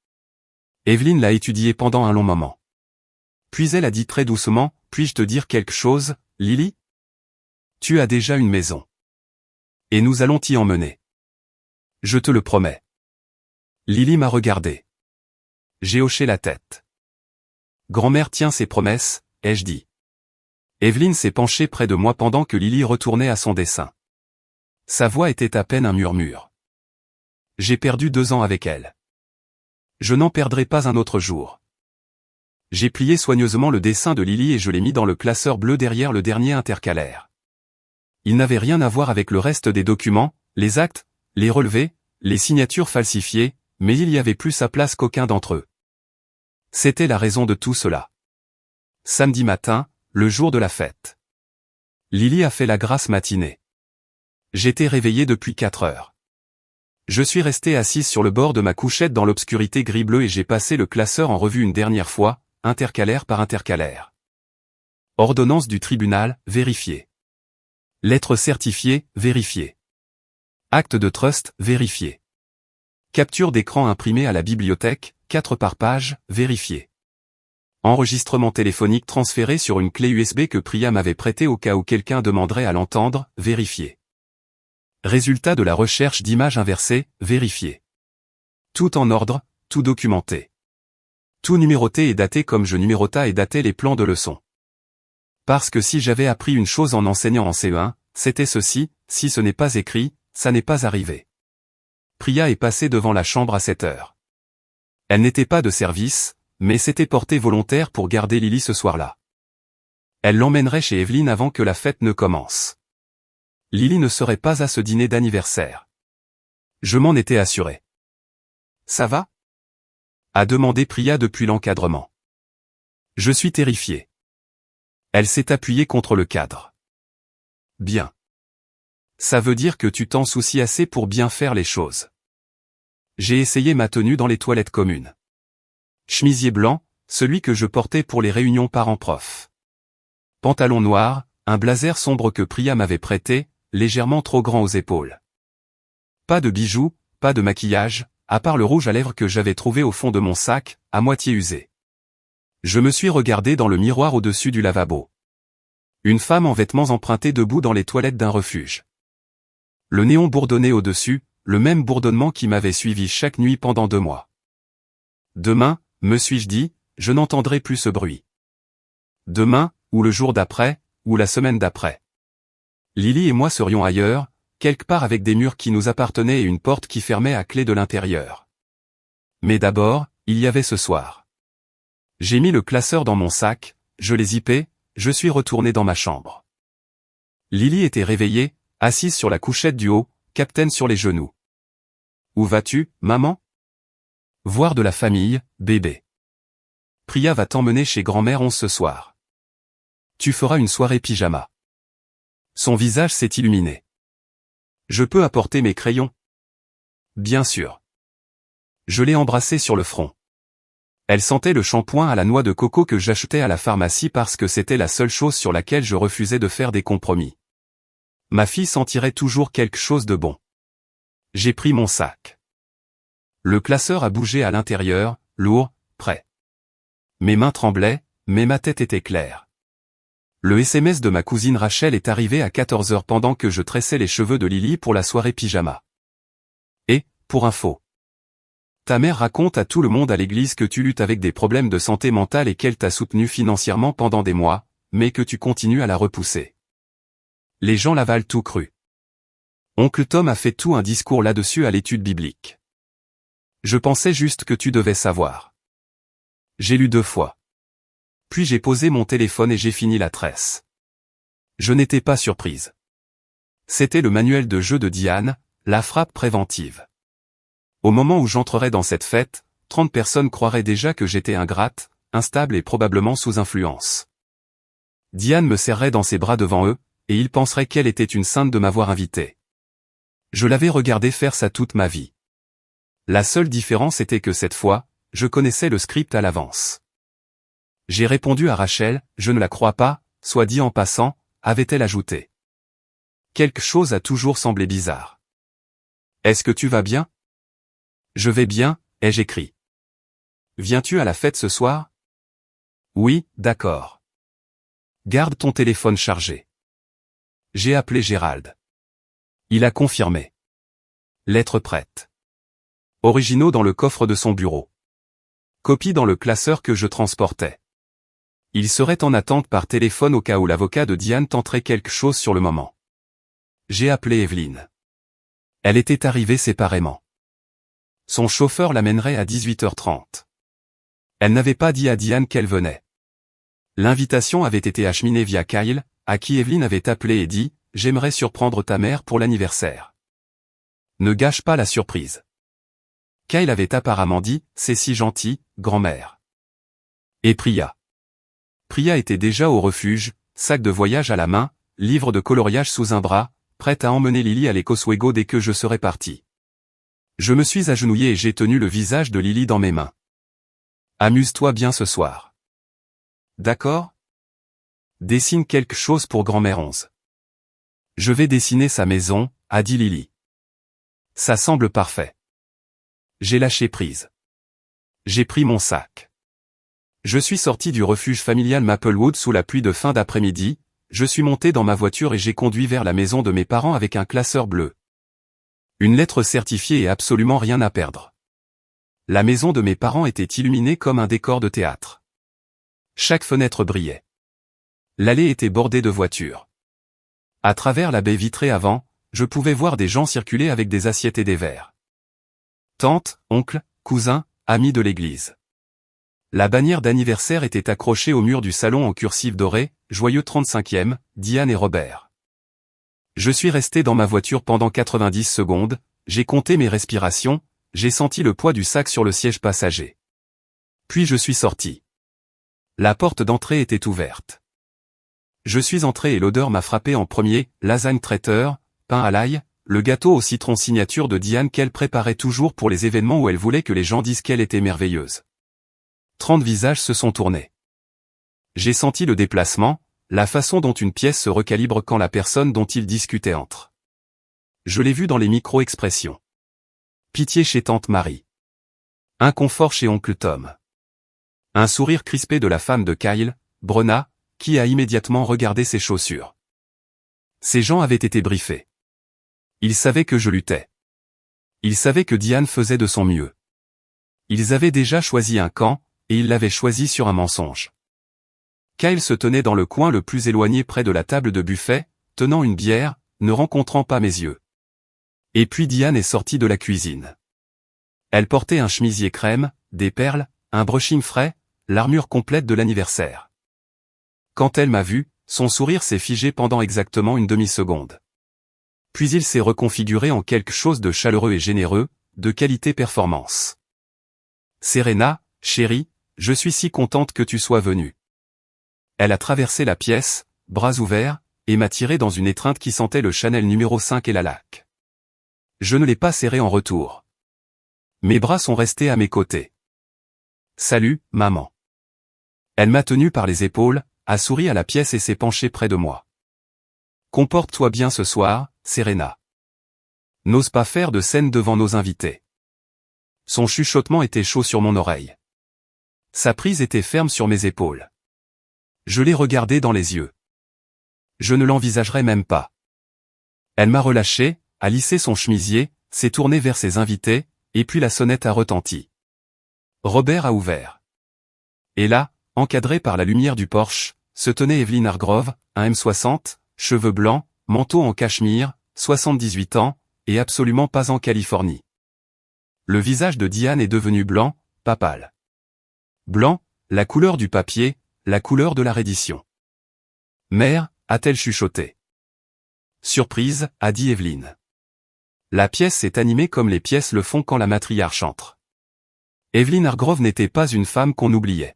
Evelyn l'a étudié pendant un long moment. Puis elle a dit très doucement, puis-je te dire quelque chose, Lily ? Tu as déjà une maison. Et nous allons t'y emmener. Je te le promets. Lily m'a regardé. J'ai hoché la tête. Grand-mère tient ses promesses, ai-je dit. Evelyn s'est penchée près de moi pendant que Lily retournait à son dessin. Sa voix était à peine un murmure. J'ai perdu 2 ans avec elle. Je n'en perdrai pas un autre jour. J'ai plié soigneusement le dessin de Lily et je l'ai mis dans le classeur bleu derrière le dernier intercalaire. Il n'avait rien à voir avec le reste des documents, les actes, les relevés, les signatures falsifiées, mais il y avait plus sa place qu'aucun d'entre eux. C'était la raison de tout cela. Samedi matin, le jour de la fête. Lily a fait la grasse matinée. J'étais réveillé depuis 4 heures. Je suis resté assise sur le bord de ma couchette dans l'obscurité gris-bleu et j'ai passé le classeur en revue une dernière fois, intercalaire par intercalaire. Ordonnance du tribunal, vérifiée. Lettre certifiée, vérifiée. Acte de trust, vérifié. Capture d'écran imprimée à la bibliothèque, 4 par page, vérifié. Enregistrement téléphonique transféré sur une clé USB que Priya m'avait prêtée au cas où quelqu'un demanderait à l'entendre, vérifié. Résultat de la recherche d'images inversées, vérifié. Tout en ordre, tout documenté. Tout numéroté et daté comme je numérotais et datais les plans de leçon. Parce que si j'avais appris une chose en enseignant en CE1, c'était ceci, si ce n'est pas écrit, ça n'est pas arrivé. Priya est passée devant la chambre à 7 heures. Elle n'était pas de service, mais s'était portée volontaire pour garder Lily ce soir-là. Elle l'emmènerait chez Evelyne avant que la fête ne commence. Lily ne serait pas à ce dîner d'anniversaire. Je m'en étais assuré. Ça va ? A demandé Priya depuis l'encadrement. Je suis terrifié. Elle s'est appuyée contre le cadre. Bien. Ça veut dire que tu t'en soucies assez pour bien faire les choses. J'ai essayé ma tenue dans les toilettes communes. Chemisier blanc, celui que je portais pour les réunions parents-prof. Pantalon noir, un blazer sombre que Priya m'avait prêté, légèrement trop grand aux épaules. Pas de bijoux, pas de maquillage, à part le rouge à lèvres que j'avais trouvé au fond de mon sac, à moitié usé. Je me suis regardé dans le miroir au-dessus du lavabo. Une femme en vêtements empruntés debout dans les toilettes d'un refuge. Le néon bourdonnait au-dessus, le même bourdonnement qui m'avait suivi chaque nuit pendant 2 mois. Demain, me suis-je dit, je n'entendrai plus ce bruit. Demain, ou le jour d'après, ou la semaine d'après. Lily et moi serions ailleurs, quelque part avec des murs qui nous appartenaient et une porte qui fermait à clé de l'intérieur. Mais d'abord, il y avait ce soir. J'ai mis le classeur dans mon sac, je l'ai zippé, je suis retourné dans ma chambre. Lily était réveillée, assise sur la couchette du haut, Captain sur les genoux. Où vas-tu, maman ? Voir de la famille, bébé. Priya va t'emmener chez grand-mère 11 ce soir. Tu feras une soirée pyjama. Son visage s'est illuminé. Je peux apporter mes crayons ? Bien sûr. Je l'ai embrassée sur le front. Elle sentait le shampoing à la noix de coco que j'achetais à la pharmacie parce que c'était la seule chose sur laquelle je refusais de faire des compromis. Ma fille sentirait toujours quelque chose de bon. J'ai pris mon sac. Le classeur a bougé à l'intérieur, lourd, prêt. Mes mains tremblaient, mais ma tête était claire. Le SMS de ma cousine Rachel est arrivé à 14 heures pendant que je tressais les cheveux de Lily pour la soirée pyjama. Et, pour info. Ta mère raconte à tout le monde à l'église que tu luttes avec des problèmes de santé mentale et qu'elle t'a soutenu financièrement pendant des mois, mais que tu continues à la repousser. Les gens l'avalent tout cru. Oncle Tom a fait tout un discours là-dessus à l'étude biblique. Je pensais juste que tu devais savoir. J'ai lu 2 fois. Puis j'ai posé mon téléphone et j'ai fini la tresse. Je n'étais pas surprise. C'était le manuel de jeu de Diane, la frappe préventive. Au moment où j'entrerais dans cette fête, 30 personnes croiraient déjà que j'étais ingrate, instable et probablement sous influence. Diane me serrait dans ses bras devant eux, et ils penseraient qu'elle était une sainte de m'avoir invité. Je l'avais regardé faire ça toute ma vie. La seule différence était que cette fois, je connaissais le script à l'avance. J'ai répondu à Rachel, je ne la crois pas, soit dit en passant, avait-elle ajouté. Quelque chose a toujours semblé bizarre. Est-ce que tu vas bien ? Je vais bien, ai-je écrit. Viens-tu à la fête ce soir ? Oui, d'accord. Garde ton téléphone chargé. J'ai appelé Gérald. Il a confirmé. Lettre prête. Originaux dans le coffre de son bureau. Copie dans le classeur que je transportais. Il serait en attente par téléphone au cas où l'avocat de Diane tenterait quelque chose sur le moment. J'ai appelé Evelyne. Elle était arrivée séparément. Son chauffeur l'amènerait à 18h30. Elle n'avait pas dit à Diane qu'elle venait. L'invitation avait été acheminée via Kyle, à qui Evelyne avait appelé et dit « J'aimerais surprendre ta mère pour l'anniversaire. » Ne gâche pas la surprise. Kyle avait apparemment dit « C'est si gentil, grand-mère. » Et Priya. Priya était déjà au refuge, sac de voyage à la main, livre de coloriage sous un bras, prête à emmener Lily à l'Ecoswego dès que je serais parti. Je me suis agenouillé et j'ai tenu le visage de Lily dans mes mains. Amuse-toi bien ce soir. d'accord? Dessine quelque chose pour grand-mère 11. Je vais dessiner sa maison, a dit Lily. Ça semble parfait. J'ai lâché prise. J'ai pris mon sac. Je suis sorti du refuge familial Maplewood sous la pluie de fin d'après-midi, je suis monté dans ma voiture et j'ai conduit vers la maison de mes parents avec un classeur bleu. Une lettre certifiée et absolument rien à perdre. La maison de mes parents était illuminée comme un décor de théâtre. Chaque fenêtre brillait. L'allée était bordée de voitures. À travers la baie vitrée avant, je pouvais voir des gens circuler avec des assiettes et des verres. Tante, oncle, cousin, amis de l'église. La bannière d'anniversaire était accrochée au mur du salon en cursive dorée, joyeux 35e, Diane et Robert. Je suis resté dans ma voiture pendant 90 secondes, j'ai compté mes respirations, j'ai senti le poids du sac sur le siège passager. Puis je suis sorti. La porte d'entrée était ouverte. Je suis entré et l'odeur m'a frappé en premier, lasagne traiteur, pain à l'ail, le gâteau au citron signature de Diane qu'elle préparait toujours pour les événements où elle voulait que les gens disent qu'elle était merveilleuse. 30 visages se sont tournés. J'ai senti le déplacement, la façon dont une pièce se recalibre quand la personne dont il discutait entre. Je l'ai vu dans les micro-expressions. Pitié chez tante Marie. Inconfort chez oncle Tom. Un sourire crispé de la femme de Kyle, Brenna, qui a immédiatement regardé ses chaussures. Ces gens avaient été briefés. Ils savaient que je luttais. Ils savaient que Diane faisait de son mieux. Ils avaient déjà choisi un camp, et ils l'avaient choisi sur un mensonge. Kyle se tenait dans le coin le plus éloigné près de la table de buffet, tenant une bière, ne rencontrant pas mes yeux. Et puis Diane est sortie de la cuisine. Elle portait un chemisier crème, des perles, un brushing frais, l'armure complète de l'anniversaire. Quand elle m'a vu, son sourire s'est figé pendant exactement une demi-seconde. Puis il s'est reconfiguré en quelque chose de chaleureux et généreux, de qualité performance. Serena, chérie, je suis si contente que tu sois venue. Elle a traversé la pièce, bras ouverts, et m'a tiré dans une étreinte qui sentait le Chanel numéro 5 et la laque. Je ne l'ai pas serré en retour. Mes bras sont restés à mes côtés. Salut, maman. Elle m'a tenu par les épaules, a souri à la pièce et s'est penchée près de moi. Comporte-toi bien ce soir, Serena. N'ose pas faire de scène devant nos invités. Son chuchotement était chaud sur mon oreille. Sa prise était ferme sur mes épaules. Je l'ai regardée dans les yeux. Je ne l'envisagerais même pas. Elle m'a relâché, a lissé son chemisier, s'est tournée vers ses invités, et puis la sonnette a retenti. Robert a ouvert. Et là, encadré par la lumière du porche, se tenait Evelyn Hargrove, un M60, cheveux blancs, manteau en cachemire, 78 ans, et absolument pas en Californie. Le visage de Diane est devenu blanc, pas pâle. Blanc, la couleur du papier, la couleur de la reddition. Mère, a-t-elle chuchoté. Surprise, a dit Evelyn. La pièce s'est animée comme les pièces le font quand la matriarche entre. Evelyn Hargrove n'était pas une femme qu'on oubliait.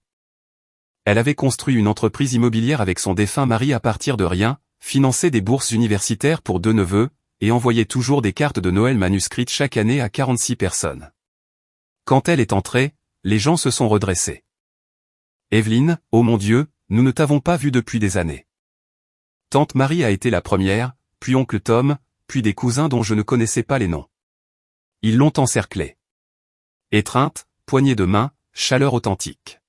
Elle avait construit une entreprise immobilière avec son défunt mari à partir de rien, financé des bourses universitaires pour 2 neveux, et envoyait toujours des cartes de Noël manuscrites chaque année à 46 personnes. Quand elle est entrée, les gens se sont redressés. Evelyn, oh mon Dieu, nous ne t'avons pas vue depuis des années. Tante Marie a été la première, puis oncle Tom, puis des cousins dont je ne connaissais pas les noms. Ils l'ont encerclée. Étreinte, poignée de main, chaleur authentique.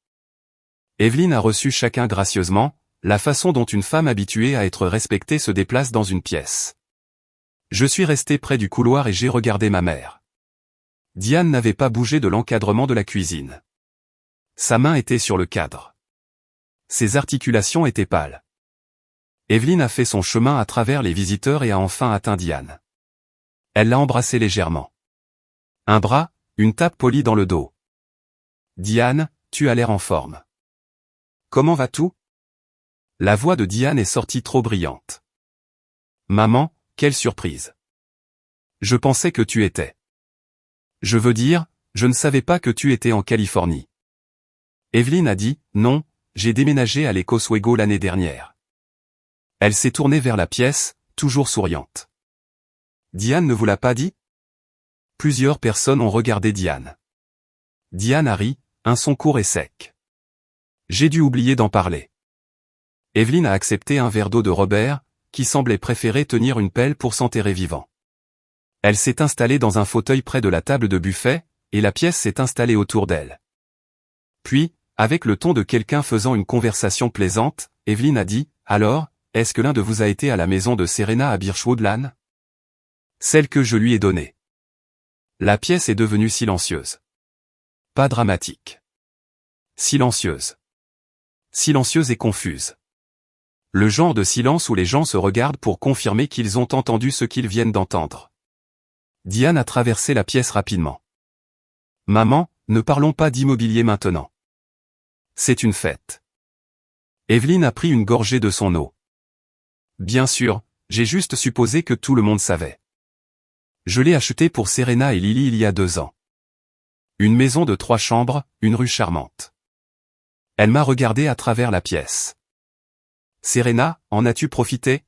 Evelyn a reçu chacun gracieusement, la façon dont une femme habituée à être respectée se déplace dans une pièce. Je suis resté près du couloir et j'ai regardé ma mère. Diane n'avait pas bougé de l'encadrement de la cuisine. Sa main était sur le cadre. Ses articulations étaient pâles. Evelyn a fait son chemin à travers les visiteurs et a enfin atteint Diane. Elle l'a embrassée légèrement. Un bras, une tape polie dans le dos. Diane, tu as l'air en forme. Comment vas-tu? La voix de Diane est sortie trop brillante. Maman, quelle surprise. Je pensais que tu étais. Je veux dire, je ne savais pas que tu étais en Californie. Evelyn a dit, non, j'ai déménagé à Lake Oswego l'année dernière. Elle s'est tournée vers la pièce, toujours souriante. Diane ne vous l'a pas dit? Plusieurs personnes ont regardé Diane. Diane a ri, un son court et sec. J'ai dû oublier d'en parler. Evelyne a accepté un verre d'eau de Robert, qui semblait préférer tenir une pelle pour s'enterrer vivant. Elle s'est installée dans un fauteuil près de la table de buffet, et la pièce s'est installée autour d'elle. Puis, avec le ton de quelqu'un faisant une conversation plaisante, Evelyne a dit, « Alors, est-ce que l'un de vous a été à la maison de Serena à Birchwood-Lan? Celle que je lui ai donnée. » La pièce est devenue silencieuse. Pas dramatique. Silencieuse. Silencieuse et confuse. Le genre de silence où les gens se regardent pour confirmer qu'ils ont entendu ce qu'ils viennent d'entendre. Diane a traversé la pièce rapidement. « Maman, ne parlons pas d'immobilier maintenant. C'est une fête. » Evelyne a pris une gorgée de son eau. « Bien sûr, j'ai juste supposé que tout le monde savait. Je l'ai achetée pour Serena et Lily il y a 2 ans. Une maison de 3 chambres, une rue charmante. » Elle m'a regardé à travers la pièce. « Serena, en as-tu profité ?»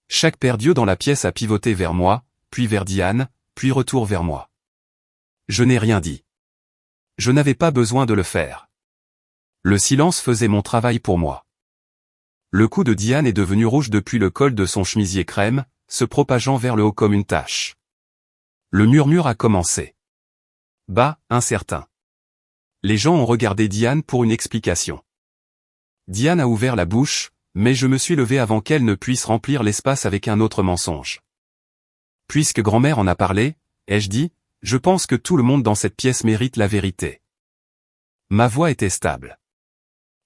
Chaque paire d'yeux dans la pièce a pivoté vers moi, puis vers Diane, puis retour vers moi. Je n'ai rien dit. Je n'avais pas besoin de le faire. Le silence faisait mon travail pour moi. Le cou de Diane est devenu rouge depuis le col de son chemisier crème, se propageant vers le haut comme une tache. Le murmure a commencé. Bas, incertain. Les gens ont regardé Diane pour une explication. Diane a ouvert la bouche, mais je me suis levé avant qu'elle ne puisse remplir l'espace avec un autre mensonge. Puisque grand-mère en a parlé, ai-je dit, je pense que tout le monde dans cette pièce mérite la vérité. Ma voix était stable.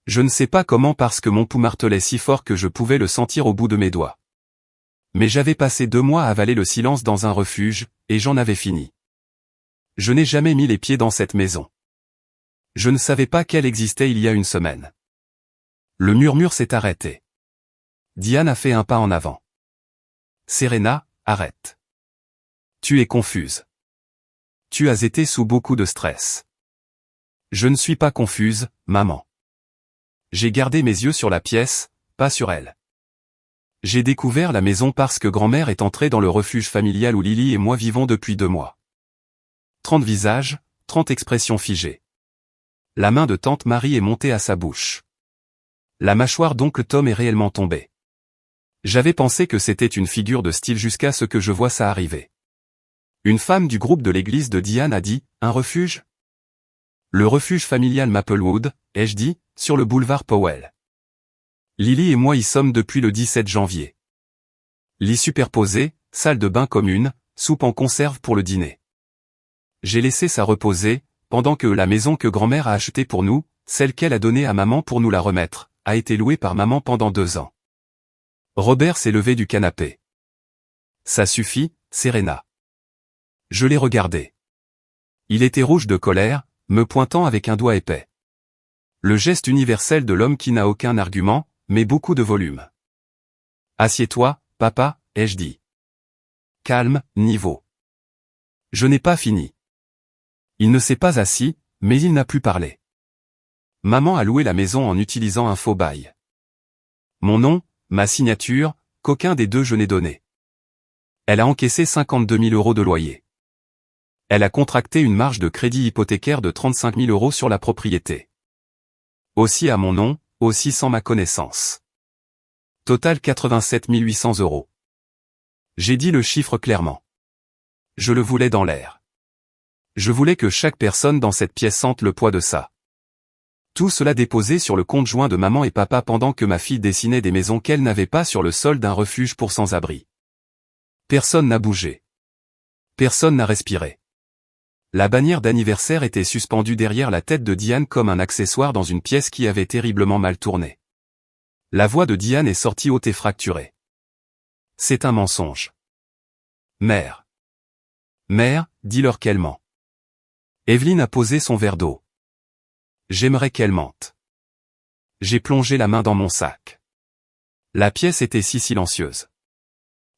Je ne sais pas comment parce que mon pouls martelait si fort que je pouvais le sentir au bout de mes doigts. Mais j'avais passé 2 mois à avaler le silence dans un refuge, et j'en avais fini. Je n'ai jamais mis les pieds dans cette maison. Je ne savais pas qu'elle existait il y a 1 semaine. Le murmure s'est arrêté. Diane a fait un pas en avant. Serena, arrête. Tu es confuse. Tu as été sous beaucoup de stress. Je ne suis pas confuse, maman. J'ai gardé mes yeux sur la pièce, pas sur elle. J'ai découvert la maison parce que grand-mère est entrée dans le refuge familial où Lily et moi vivons depuis 2 mois. 30 visages, 30 expressions figées. La main de tante Marie est montée à sa bouche. La mâchoire d'oncle Tom est réellement tombée. J'avais pensé que c'était une figure de style jusqu'à ce que je vois ça arriver. Une femme du groupe de l'église de Diane a dit, un refuge? Le refuge familial Maplewood, ai-je dit, sur le boulevard Powell. Lily et moi y sommes depuis le 17 janvier. Lit superposé, salle de bain commune, soupe en conserve pour le dîner. J'ai laissé ça reposer, pendant que la maison que grand-mère a achetée pour nous, celle qu'elle a donnée à maman pour nous la remettre, a été louée par maman pendant 2 ans. Robert s'est levé du canapé. Ça suffit, Serena. Je l'ai regardé. Il était rouge de colère, me pointant avec un doigt épais. Le geste universel de l'homme qui n'a aucun argument, mais beaucoup de volume. Assieds-toi, papa, ai-je dit. Calme, niveau. Je n'ai pas fini. Il ne s'est pas assis, mais il n'a plus parlé. Maman a loué la maison en utilisant un faux bail. Mon nom, ma signature, qu'aucun des 2 je n'ai donné. Elle a encaissé 52 000 € de loyer. Elle a contracté une marge de crédit hypothécaire de 35 000 € sur la propriété. Aussi à mon nom, aussi sans ma connaissance. Total 87 800 €. J'ai dit le chiffre clairement. Je le voulais dans l'air. Je voulais que chaque personne dans cette pièce sente le poids de ça. Tout cela déposé sur le compte joint de maman et papa pendant que ma fille dessinait des maisons qu'elle n'avait pas sur le sol d'un refuge pour sans-abri. Personne n'a bougé. Personne n'a respiré. La bannière d'anniversaire était suspendue derrière la tête de Diane comme un accessoire dans une pièce qui avait terriblement mal tourné. La voix de Diane est sortie haute et fracturée. C'est un mensonge. Mère. Mère, dis-leur qu'elle ment. Evelyne a posé son verre d'eau. J'aimerais qu'elle mente. J'ai plongé la main dans mon sac. La pièce était si silencieuse.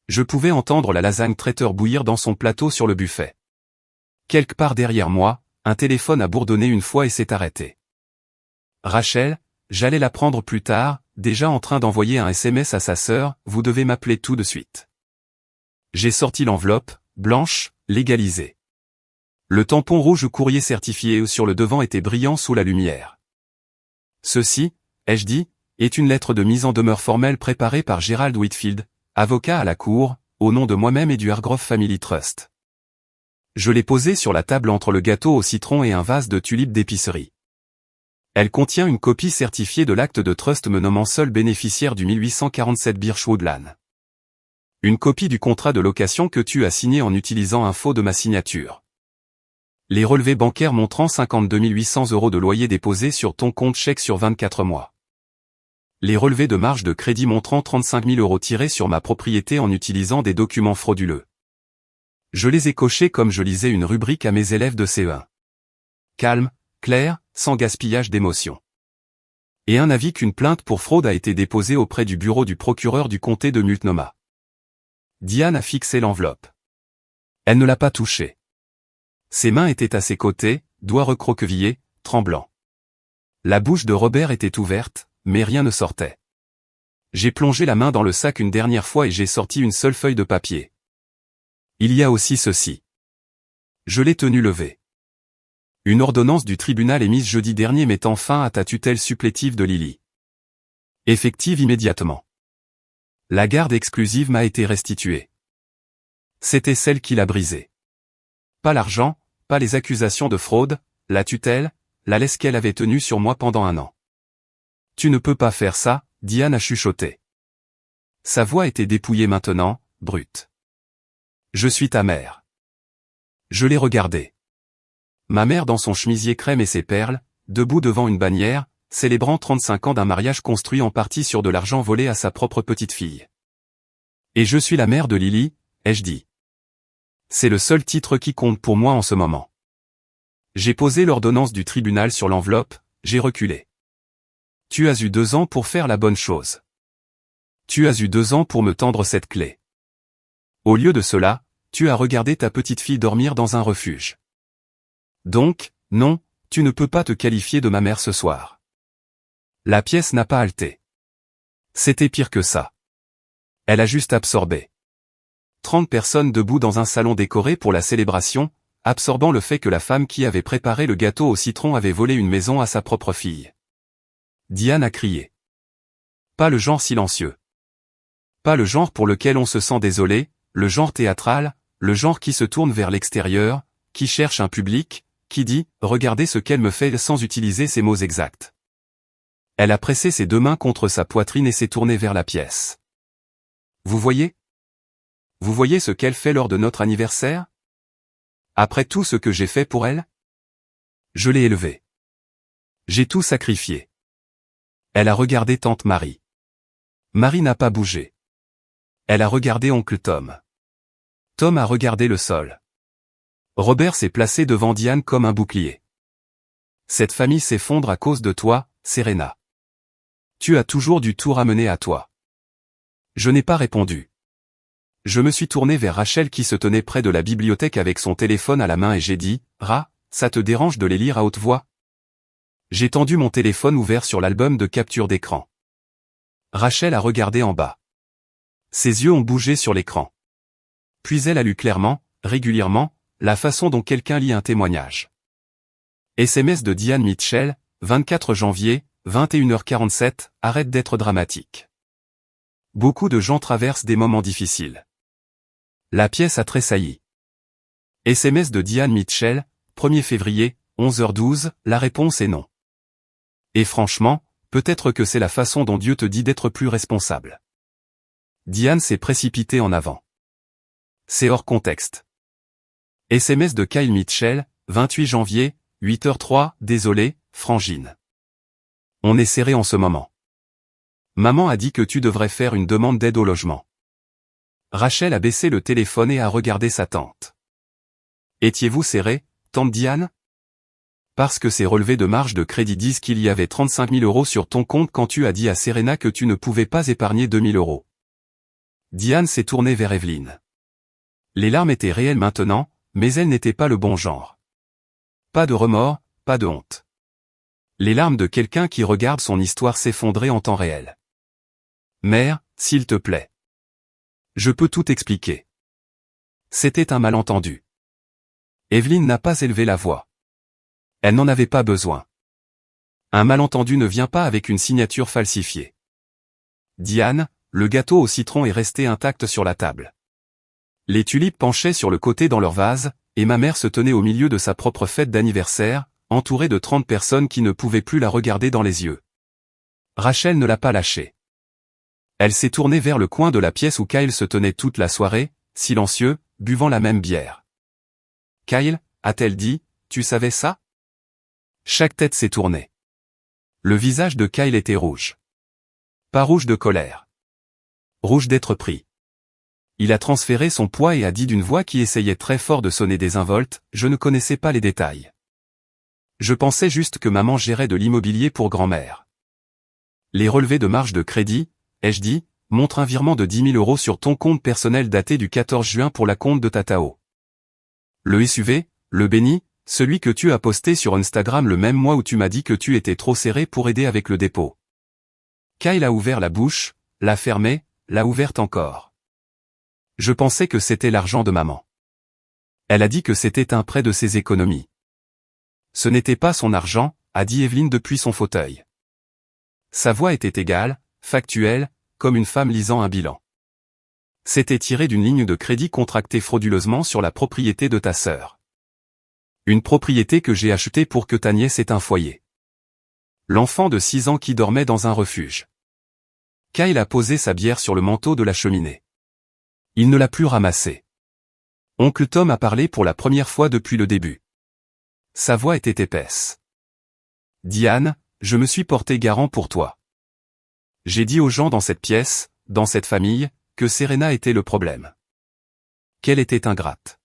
Je pouvais entendre la lasagne traiteur bouillir dans son plateau sur le buffet. Quelque part derrière moi, un téléphone a bourdonné une fois et s'est arrêté. Rachel, j'allais la prendre plus tard, déjà en train d'envoyer un SMS à sa sœur, vous devez m'appeler tout de suite. J'ai sorti l'enveloppe, blanche, légalisée. Le tampon rouge courrier certifié sur le devant était brillant sous la lumière. Ceci, ai-je dit, est une lettre de mise en demeure formelle préparée par Gerald Whitfield, avocat à la cour, au nom de moi-même et du Hargrove Family Trust. Je l'ai posée sur la table entre le gâteau au citron et un vase de tulipes d'épicerie. Elle contient une copie certifiée de l'acte de trust me nommant seul bénéficiaire du 1847 Birchwood Lane. Une copie du contrat de location que tu as signé en utilisant un faux de ma signature. Les relevés bancaires montrant 52 800 € de loyer déposé sur ton compte chèque sur 24 mois. Les relevés de marge de crédit montrant 35 000 € tirés sur ma propriété en utilisant des documents frauduleux. Je les ai cochés comme je lisais une rubrique à mes élèves de CE1. Calme, clair, sans gaspillage d'émotions. Et un avis qu'une plainte pour fraude a été déposée auprès du bureau du procureur du comté de Multnomah. Diane a fixé l'enveloppe. Elle ne l'a pas touchée. Ses mains étaient à ses côtés, doigts recroquevillés, tremblants. La bouche de Robert était ouverte, mais rien ne sortait. J'ai plongé la main dans le sac une dernière fois et j'ai sorti une seule feuille de papier. Il y a aussi ceci. Je l'ai tenu levée. Une ordonnance du tribunal émise jeudi dernier mettant fin à ta tutelle supplétive de Lily. Effective immédiatement. La garde exclusive m'a été restituée. C'était celle qui l'a brisée. Pas l'argent, pas les accusations de fraude, la tutelle, la laisse qu'elle avait tenue sur moi pendant 1 an. Tu ne peux pas faire ça, Diane a chuchoté. Sa voix était dépouillée maintenant, brute. Je suis ta mère. Je l'ai regardée. Ma mère dans son chemisier crème et ses perles, debout devant une bannière, célébrant 35 ans d'un mariage construit en partie sur de l'argent volé à sa propre petite-fille. Et je suis la mère de Lily, ai-je dit. C'est le seul titre qui compte pour moi en ce moment. J'ai posé l'ordonnance du tribunal sur l'enveloppe, j'ai reculé. Tu as eu 2 ans pour faire la bonne chose. Tu as eu 2 ans pour me tendre cette clé. Au lieu de cela, tu as regardé ta petite fille dormir dans un refuge. Donc, non, tu ne peux pas te qualifier de ma mère ce soir. La pièce n'a pas halté. C'était pire que ça. Elle a juste absorbé. 30 personnes debout dans un salon décoré pour la célébration, absorbant le fait que la femme qui avait préparé le gâteau au citron avait volé une maison à sa propre fille. Diane a crié. Pas le genre silencieux. Pas le genre pour lequel on se sent désolé, le genre théâtral, le genre qui se tourne vers l'extérieur, qui cherche un public, qui dit « Regardez ce qu'elle me fait » sans utiliser ses mots exacts. Elle a pressé ses 2 mains contre sa poitrine et s'est tournée vers la pièce. Vous voyez ? Vous voyez ce qu'elle fait lors de notre anniversaire ? Après tout ce que j'ai fait pour elle ? Je l'ai élevée. J'ai tout sacrifié. Elle a regardé tante Marie. Marie n'a pas bougé. Elle a regardé oncle Tom. Tom a regardé le sol. Robert s'est placé devant Diane comme un bouclier. Cette famille s'effondre à cause de toi, Serena. Tu as toujours dû tout ramener à toi. Je n'ai pas répondu. Je me suis tourné vers Rachel qui se tenait près de la bibliothèque avec son téléphone à la main et j'ai dit, « Ra, ça te dérange de les lire à haute voix ?» J'ai tendu mon téléphone ouvert sur l'album de capture d'écran. Rachel a regardé en bas. Ses yeux ont bougé sur l'écran. Puis elle a lu clairement, régulièrement, la façon dont quelqu'un lit un témoignage. SMS de Diane Mitchell, 24 janvier, 21h47, arrête d'être dramatique. Beaucoup de gens traversent des moments difficiles. La pièce a tressailli. SMS de Diane Mitchell, 1er février, 11h12, la réponse est non. Et franchement, peut-être que c'est la façon dont Dieu te dit d'être plus responsable. Diane s'est précipitée en avant. C'est hors contexte. SMS de Kyle Mitchell, 28 janvier, 8h03, désolé, Frangine. On est serré en ce moment. Maman a dit que tu devrais faire une demande d'aide au logement. Rachel a baissé le téléphone et a regardé sa tante. Étiez-vous serré, tante Diane ? Parce que ces relevés de marge de crédit disent qu'il y avait 35 000 € sur ton compte quand tu as dit à Serena que tu ne pouvais pas épargner 2 000 €. Diane s'est tournée vers Evelyne. Les larmes étaient réelles maintenant, mais elles n'étaient pas le bon genre. Pas de remords, pas de honte. Les larmes de quelqu'un qui regarde son histoire s'effondrer en temps réel. Mère, s'il te plaît. Je peux tout expliquer. C'était un malentendu. Evelyne n'a pas élevé la voix. Elle n'en avait pas besoin. Un malentendu ne vient pas avec une signature falsifiée. Diane, le gâteau au citron est resté intact sur la table. Les tulipes penchaient sur le côté dans leur vase, et ma mère se tenait au milieu de sa propre fête d'anniversaire, entourée de 30 personnes qui ne pouvaient plus la regarder dans les yeux. Rachel ne l'a pas lâchée. Elle s'est tournée vers le coin de la pièce où Kyle se tenait toute la soirée, silencieux, buvant la même bière. « Kyle, a-t-elle dit, tu savais ça ?» Chaque tête s'est tournée. Le visage de Kyle était rouge. Pas rouge de colère. Rouge d'être pris. Il a transféré son poids et a dit d'une voix qui essayait très fort de sonner désinvolte, « Je ne connaissais pas les détails. Je pensais juste que maman gérait de l'immobilier pour grand-mère. Les relevés de marge de crédit, ai-je dit, montrent un virement de 10 000 € sur ton compte personnel daté du 14 juin pour la compte de Tatao. Le SUV, le béni, celui que tu as posté sur Instagram le même mois où tu m'as dit que tu étais trop serré pour aider avec le dépôt. » Kyle a ouvert la bouche, l'a fermée, l'a ouverte encore. Je pensais que c'était l'argent de maman. Elle a dit que c'était un prêt de ses économies. Ce n'était pas son argent, a dit Evelyne depuis son fauteuil. Sa voix était égale, factuelle, comme une femme lisant un bilan. C'était tiré d'une ligne de crédit contractée frauduleusement sur la propriété de ta sœur. Une propriété que j'ai achetée pour que ta nièce ait un foyer. L'enfant de 6 ans qui dormait dans un refuge. Kyle a posé sa bière sur le manteau de la cheminée. Il ne l'a plus ramassée. Oncle Tom a parlé pour la première fois depuis le début. Sa voix était épaisse. Diane, je me suis porté garant pour toi. J'ai dit aux gens dans cette pièce, dans cette famille, que Serena était le problème. Qu'elle était ingrate.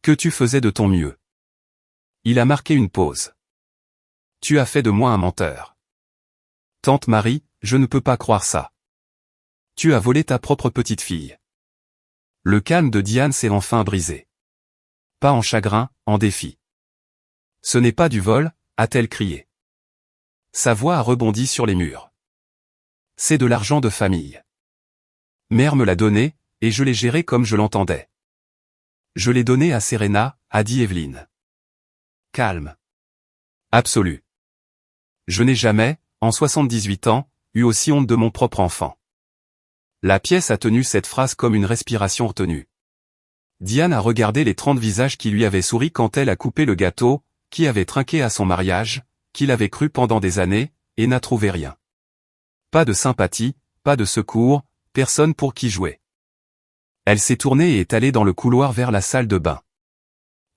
Que tu faisais de ton mieux. Il a marqué une pause. Tu as fait de moi un menteur. Tante Marie, je ne peux pas croire ça. Tu as volé ta propre petite fille. Le calme de Diane s'est enfin brisé. Pas en chagrin, en défi. Ce n'est pas du vol, a-t-elle crié. Sa voix a rebondi sur les murs. C'est de l'argent de famille. Mère me l'a donné, et je l'ai géré comme je l'entendais. Je l'ai donné à Serena, a dit Evelyne. Calme. Absolu. Je n'ai jamais, en 78 ans, eu aussi honte de mon propre enfant. La pièce a tenu cette phrase comme une respiration retenue. Diane a regardé les 30 visages qui lui avaient souri quand elle a coupé le gâteau, qui avait trinqué à son mariage, qu'il avait cru pendant des années, et n'a trouvé rien. Pas de sympathie, pas de secours, personne pour qui jouer. Elle s'est tournée et est allée dans le couloir vers la salle de bain.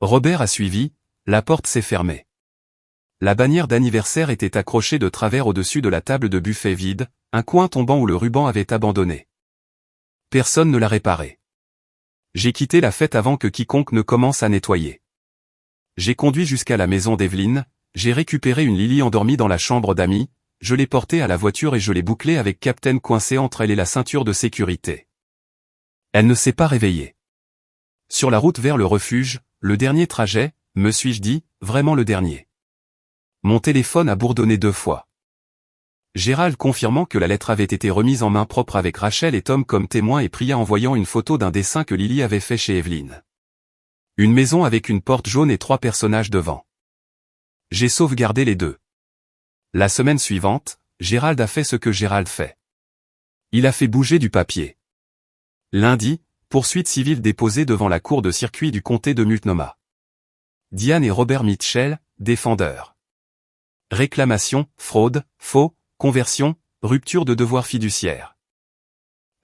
Robert a suivi, la porte s'est fermée. La bannière d'anniversaire était accrochée de travers au-dessus de la table de buffet vide, un coin tombant où le ruban avait abandonné. Personne ne l'a réparé. J'ai quitté la fête avant que quiconque ne commence à nettoyer. J'ai conduit jusqu'à la maison d'Evelyne, j'ai récupéré une Lily endormie dans la chambre d'amis, je l'ai portée à la voiture et je l'ai bouclée avec Captain coincé entre elle et la ceinture de sécurité. Elle ne s'est pas réveillée. Sur la route vers le refuge, le dernier trajet, me suis-je dit, vraiment le dernier. Mon téléphone a bourdonné 2 fois. Gérald confirmant que la lettre avait été remise en main propre avec Rachel et Tom comme témoins et Priya envoyant une photo d'un dessin que Lily avait fait chez Evelyne. Une maison avec une porte jaune et 3 personnages devant. J'ai sauvegardé les 2. La semaine suivante, Gérald a fait ce que Gérald fait. Il a fait bouger du papier. Lundi, poursuite civile déposée devant la cour de circuit du comté de Multnomah. Diane et Robert Mitchell, défendeurs. Réclamation, fraude, faux, conversion, rupture de devoir fiduciaire.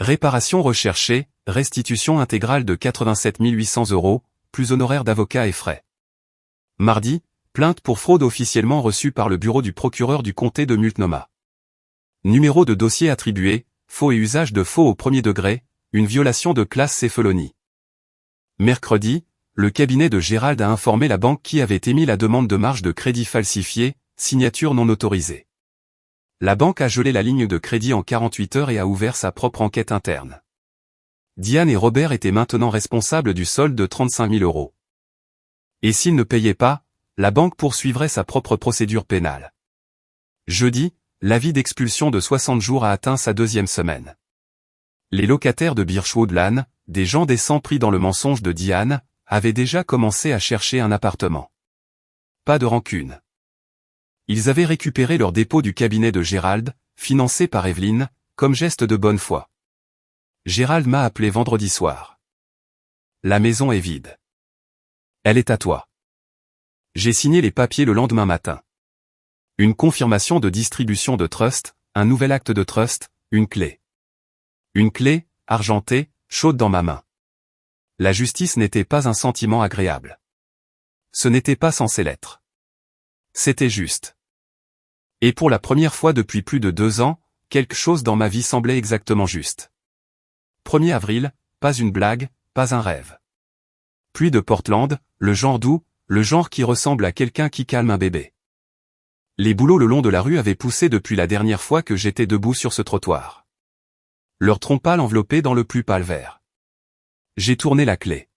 Réparation recherchée, restitution intégrale de 87 800 €, plus honoraires d'avocat et frais. Mardi, plainte pour fraude officiellement reçue par le bureau du procureur du comté de Multnomah. Numéro de dossier attribué, faux et usage de faux au premier degré, une violation de classe C felony. Mercredi, le cabinet de Gérald a informé la banque qui avait émis la demande de marge de crédit falsifiée, signature non autorisée. La banque a gelé la ligne de crédit en 48 heures et a ouvert sa propre enquête interne. Diane et Robert étaient maintenant responsables du solde de 35 000 €. Et s'ils ne payaient pas, la banque poursuivrait sa propre procédure pénale. Jeudi, l'avis d'expulsion de 60 jours a atteint sa 2e semaine. Les locataires de Birchwood Lane, des gens décents pris dans le mensonge de Diane, avaient déjà commencé à chercher un appartement. Pas de rancune. Ils avaient récupéré leur dépôt du cabinet de Gérald, financé par Evelyne, comme geste de bonne foi. Gérald m'a appelé vendredi soir. La maison est vide. Elle est à toi. J'ai signé les papiers le lendemain matin. Une confirmation de distribution de trust, un nouvel acte de trust, une clé. Une clé, argentée, chaude dans ma main. La justice n'était pas un sentiment agréable. Ce n'était pas censé l'être. C'était juste. Et pour la première fois depuis plus de 2 ans, quelque chose dans ma vie semblait exactement juste. 1er avril, pas une blague, pas un rêve. Pluie de Portland, le genre doux, le genre qui ressemble à quelqu'un qui calme un bébé. Les bouleaux le long de la rue avaient poussé depuis la dernière fois que j'étais debout sur ce trottoir. Leur tronc pâle enveloppé dans le plus pâle vert. J'ai tourné la clé.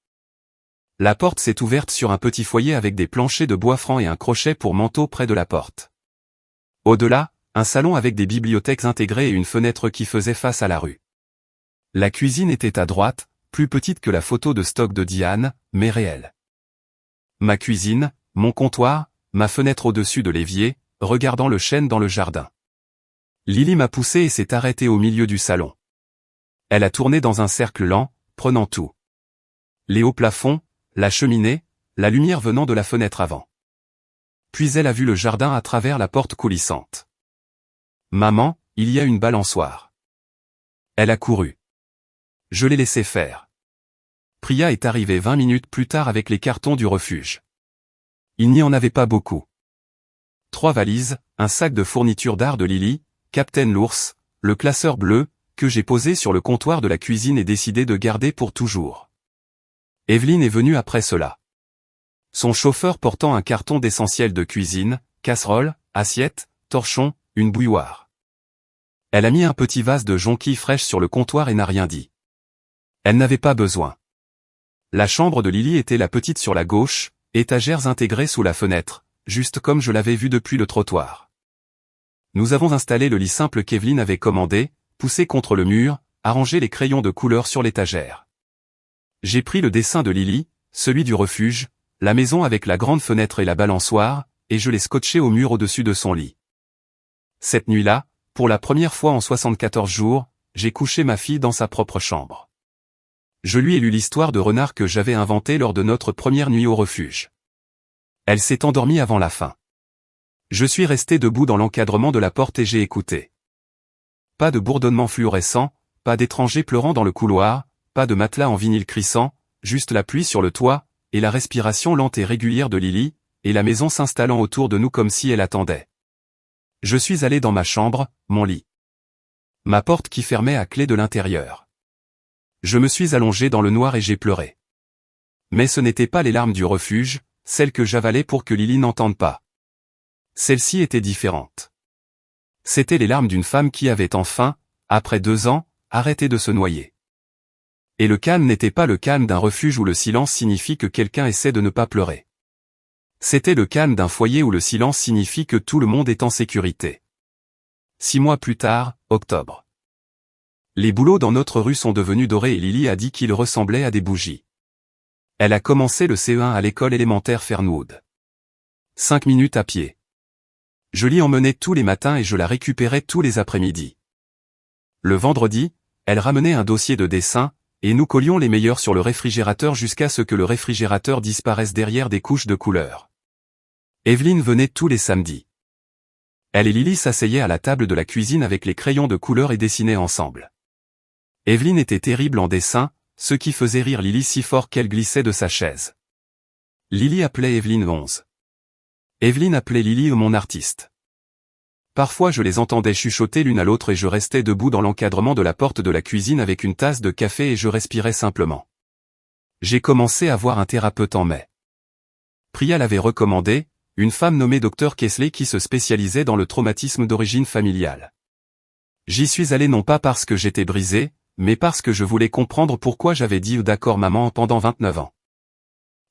La porte s'est ouverte sur un petit foyer avec des planchers de bois franc et un crochet pour manteau près de la porte. Au-delà, un salon avec des bibliothèques intégrées et une fenêtre qui faisait face à la rue. La cuisine était à droite, plus petite que la photo de stock de Diane, mais réelle. Ma cuisine, mon comptoir, ma fenêtre au-dessus de l'évier, regardant le chêne dans le jardin. Lily m'a poussé et s'est arrêtée au milieu du salon. Elle a tourné dans un cercle lent, prenant tout. Les hauts plafonds, la cheminée, la lumière venant de la fenêtre avant. Puis elle a vu le jardin à travers la porte coulissante. Maman, il y a une balançoire. Elle a couru. Je l'ai laissé faire. Priya est arrivée 20 minutes plus tard avec les cartons du refuge. Il n'y en avait pas beaucoup. 3 valises, un sac de fournitures d'art de Lily, Captain l'ours, le classeur bleu, que j'ai posé sur le comptoir de la cuisine et décidé de garder pour toujours. Evelyne est venue après cela. Son chauffeur portant un carton d'essentiel de cuisine, casserole, assiette, torchon, une bouilloire. Elle a mis un petit vase de jonquilles fraîches sur le comptoir et n'a rien dit. Elle n'avait pas besoin. La chambre de Lily était la petite sur la gauche, étagères intégrées sous la fenêtre, juste comme je l'avais vu depuis le trottoir. Nous avons installé le lit simple qu'Evelyne avait commandé, poussé contre le mur, arrangé les crayons de couleur sur l'étagère. J'ai pris le dessin de Lily, celui du refuge, la maison avec la grande fenêtre et la balançoire, et je l'ai scotché au mur au-dessus de son lit. Cette nuit-là, pour la première fois en 74 jours, j'ai couché ma fille dans sa propre chambre. Je lui ai lu l'histoire de renard que j'avais inventée lors de notre première nuit au refuge. Elle s'est endormie avant la fin. Je suis resté debout dans l'encadrement de la porte et j'ai écouté. Pas de bourdonnement fluorescent, pas d'étrangers pleurant dans le couloir, pas de matelas en vinyle crissant, juste la pluie sur le toit, et la respiration lente et régulière de Lily, et la maison s'installant autour de nous comme si elle attendait. Je suis allé dans ma chambre, mon lit. Ma porte qui fermait à clé de l'intérieur. Je me suis allongé dans le noir et j'ai pleuré. Mais ce n'étaient pas les larmes du refuge, celles que j'avalais pour que Lily n'entende pas. Celles-ci étaient différentes. C'étaient les larmes d'une femme qui avait enfin, après 2 ans, arrêté de se noyer. Et le calme n'était pas le calme d'un refuge où le silence signifie que quelqu'un essaie de ne pas pleurer. C'était le calme d'un foyer où le silence signifie que tout le monde est en sécurité. 6 mois plus tard, octobre. Les bouleaux dans notre rue sont devenus dorés et Lily a dit qu'ils ressemblaient à des bougies. Elle a commencé le CE1 à l'école élémentaire Fernwood. 5 minutes à pied. Je l'y emmenais tous les matins et je la récupérais tous les après-midi. Le vendredi, elle ramenait un dossier de dessin, et nous collions les meilleurs sur le réfrigérateur jusqu'à ce que le réfrigérateur disparaisse derrière des couches de couleurs. Evelyne venait tous les samedis. Elle et Lily s'asseyaient à la table de la cuisine avec les crayons de couleur et dessinaient ensemble. Evelyne était terrible en dessin, ce qui faisait rire Lily si fort qu'elle glissait de sa chaise. Lily appelait Evelyne 11. Evelyne appelait Lily mon artiste. Parfois je les entendais chuchoter l'une à l'autre et je restais debout dans l'encadrement de la porte de la cuisine avec une tasse de café et je respirais simplement. J'ai commencé à voir un thérapeute en mai. Priya l'avait recommandé, une femme nommée Dr Kesley qui se spécialisait dans le traumatisme d'origine familiale. J'y suis allé non pas parce que j'étais brisé, mais parce que je voulais comprendre pourquoi j'avais dit d'accord maman pendant 29 ans.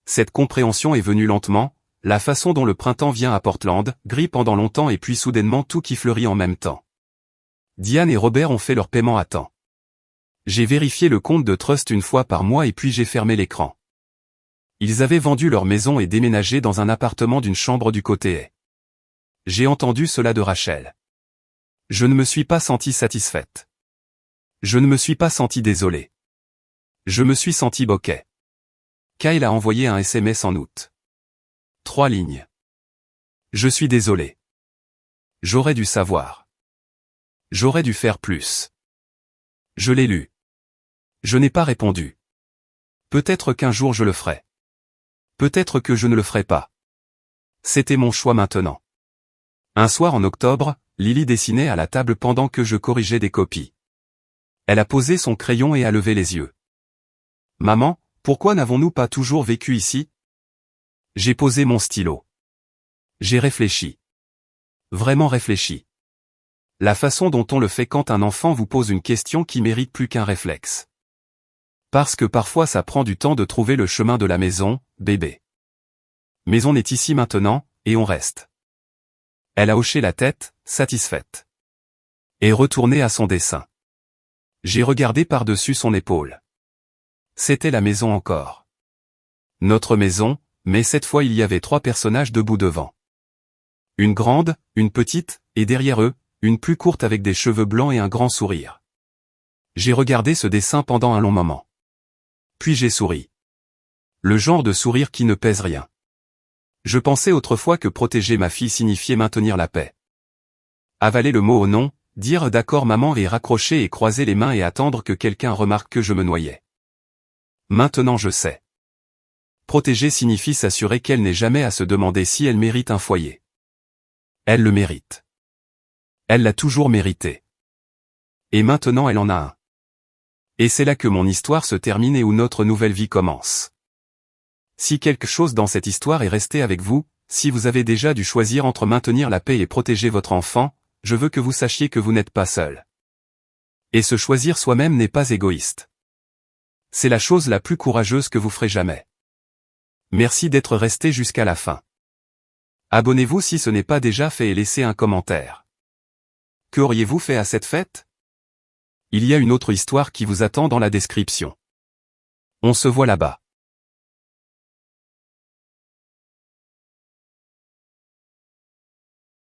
Cette compréhension est venue lentement, la façon dont le printemps vient à Portland, gris pendant longtemps et puis soudainement tout qui fleurit en même temps. Diane et Robert ont fait leur paiement à temps. J'ai vérifié le compte de Trust une fois par mois et puis j'ai fermé l'écran. Ils avaient vendu leur maison et déménagé dans un appartement d'une chambre du côté est. J'ai entendu cela de Rachel. Je ne me suis pas sentie satisfaite. Je ne me suis pas sentie désolée. Je me suis sentie bokeh. Kyle a envoyé un SMS en août. 3 lignes. Je suis désolé. J'aurais dû savoir. J'aurais dû faire plus. Je l'ai lu. Je n'ai pas répondu. Peut-être qu'un jour je le ferai. Peut-être que je ne le ferai pas. C'était mon choix maintenant. Un soir en octobre, Lily dessinait à la table pendant que je corrigeais des copies. Elle a posé son crayon et a levé les yeux. Maman, pourquoi n'avons-nous pas toujours vécu ici? J'ai posé mon stylo. J'ai réfléchi. Vraiment réfléchi. La façon dont on le fait quand un enfant vous pose une question qui mérite plus qu'un réflexe. Parce que parfois ça prend du temps de trouver le chemin de la maison, bébé. Mais on est ici maintenant, et on reste. Elle a hoché la tête, satisfaite. Et retournée à son dessin. J'ai regardé par-dessus son épaule. C'était la maison encore. Notre maison, mais cette fois il y avait 3 personnages debout devant. Une grande, une petite, et derrière eux, une plus courte avec des cheveux blancs et un grand sourire. J'ai regardé ce dessin pendant un long moment. Puis j'ai souri. Le genre de sourire qui ne pèse rien. Je pensais autrefois que protéger ma fille signifiait maintenir la paix. Avaler le mot au nom, dire d'accord maman et raccrocher et croiser les mains et attendre que quelqu'un remarque que je me noyais. Maintenant je sais. Protéger signifie s'assurer qu'elle n'ait jamais à se demander si elle mérite un foyer. Elle le mérite. Elle l'a toujours mérité. Et maintenant elle en a un. Et c'est là que mon histoire se termine et où notre nouvelle vie commence. Si quelque chose dans cette histoire est resté avec vous, si vous avez déjà dû choisir entre maintenir la paix et protéger votre enfant, je veux que vous sachiez que vous n'êtes pas seul. Et se choisir soi-même n'est pas égoïste. C'est la chose la plus courageuse que vous ferez jamais. Merci d'être resté jusqu'à la fin. Abonnez-vous si ce n'est pas déjà fait et laissez un commentaire. Qu'auriez-vous fait à cette fête? Il y a une autre histoire qui vous attend dans la description. On se voit là-bas.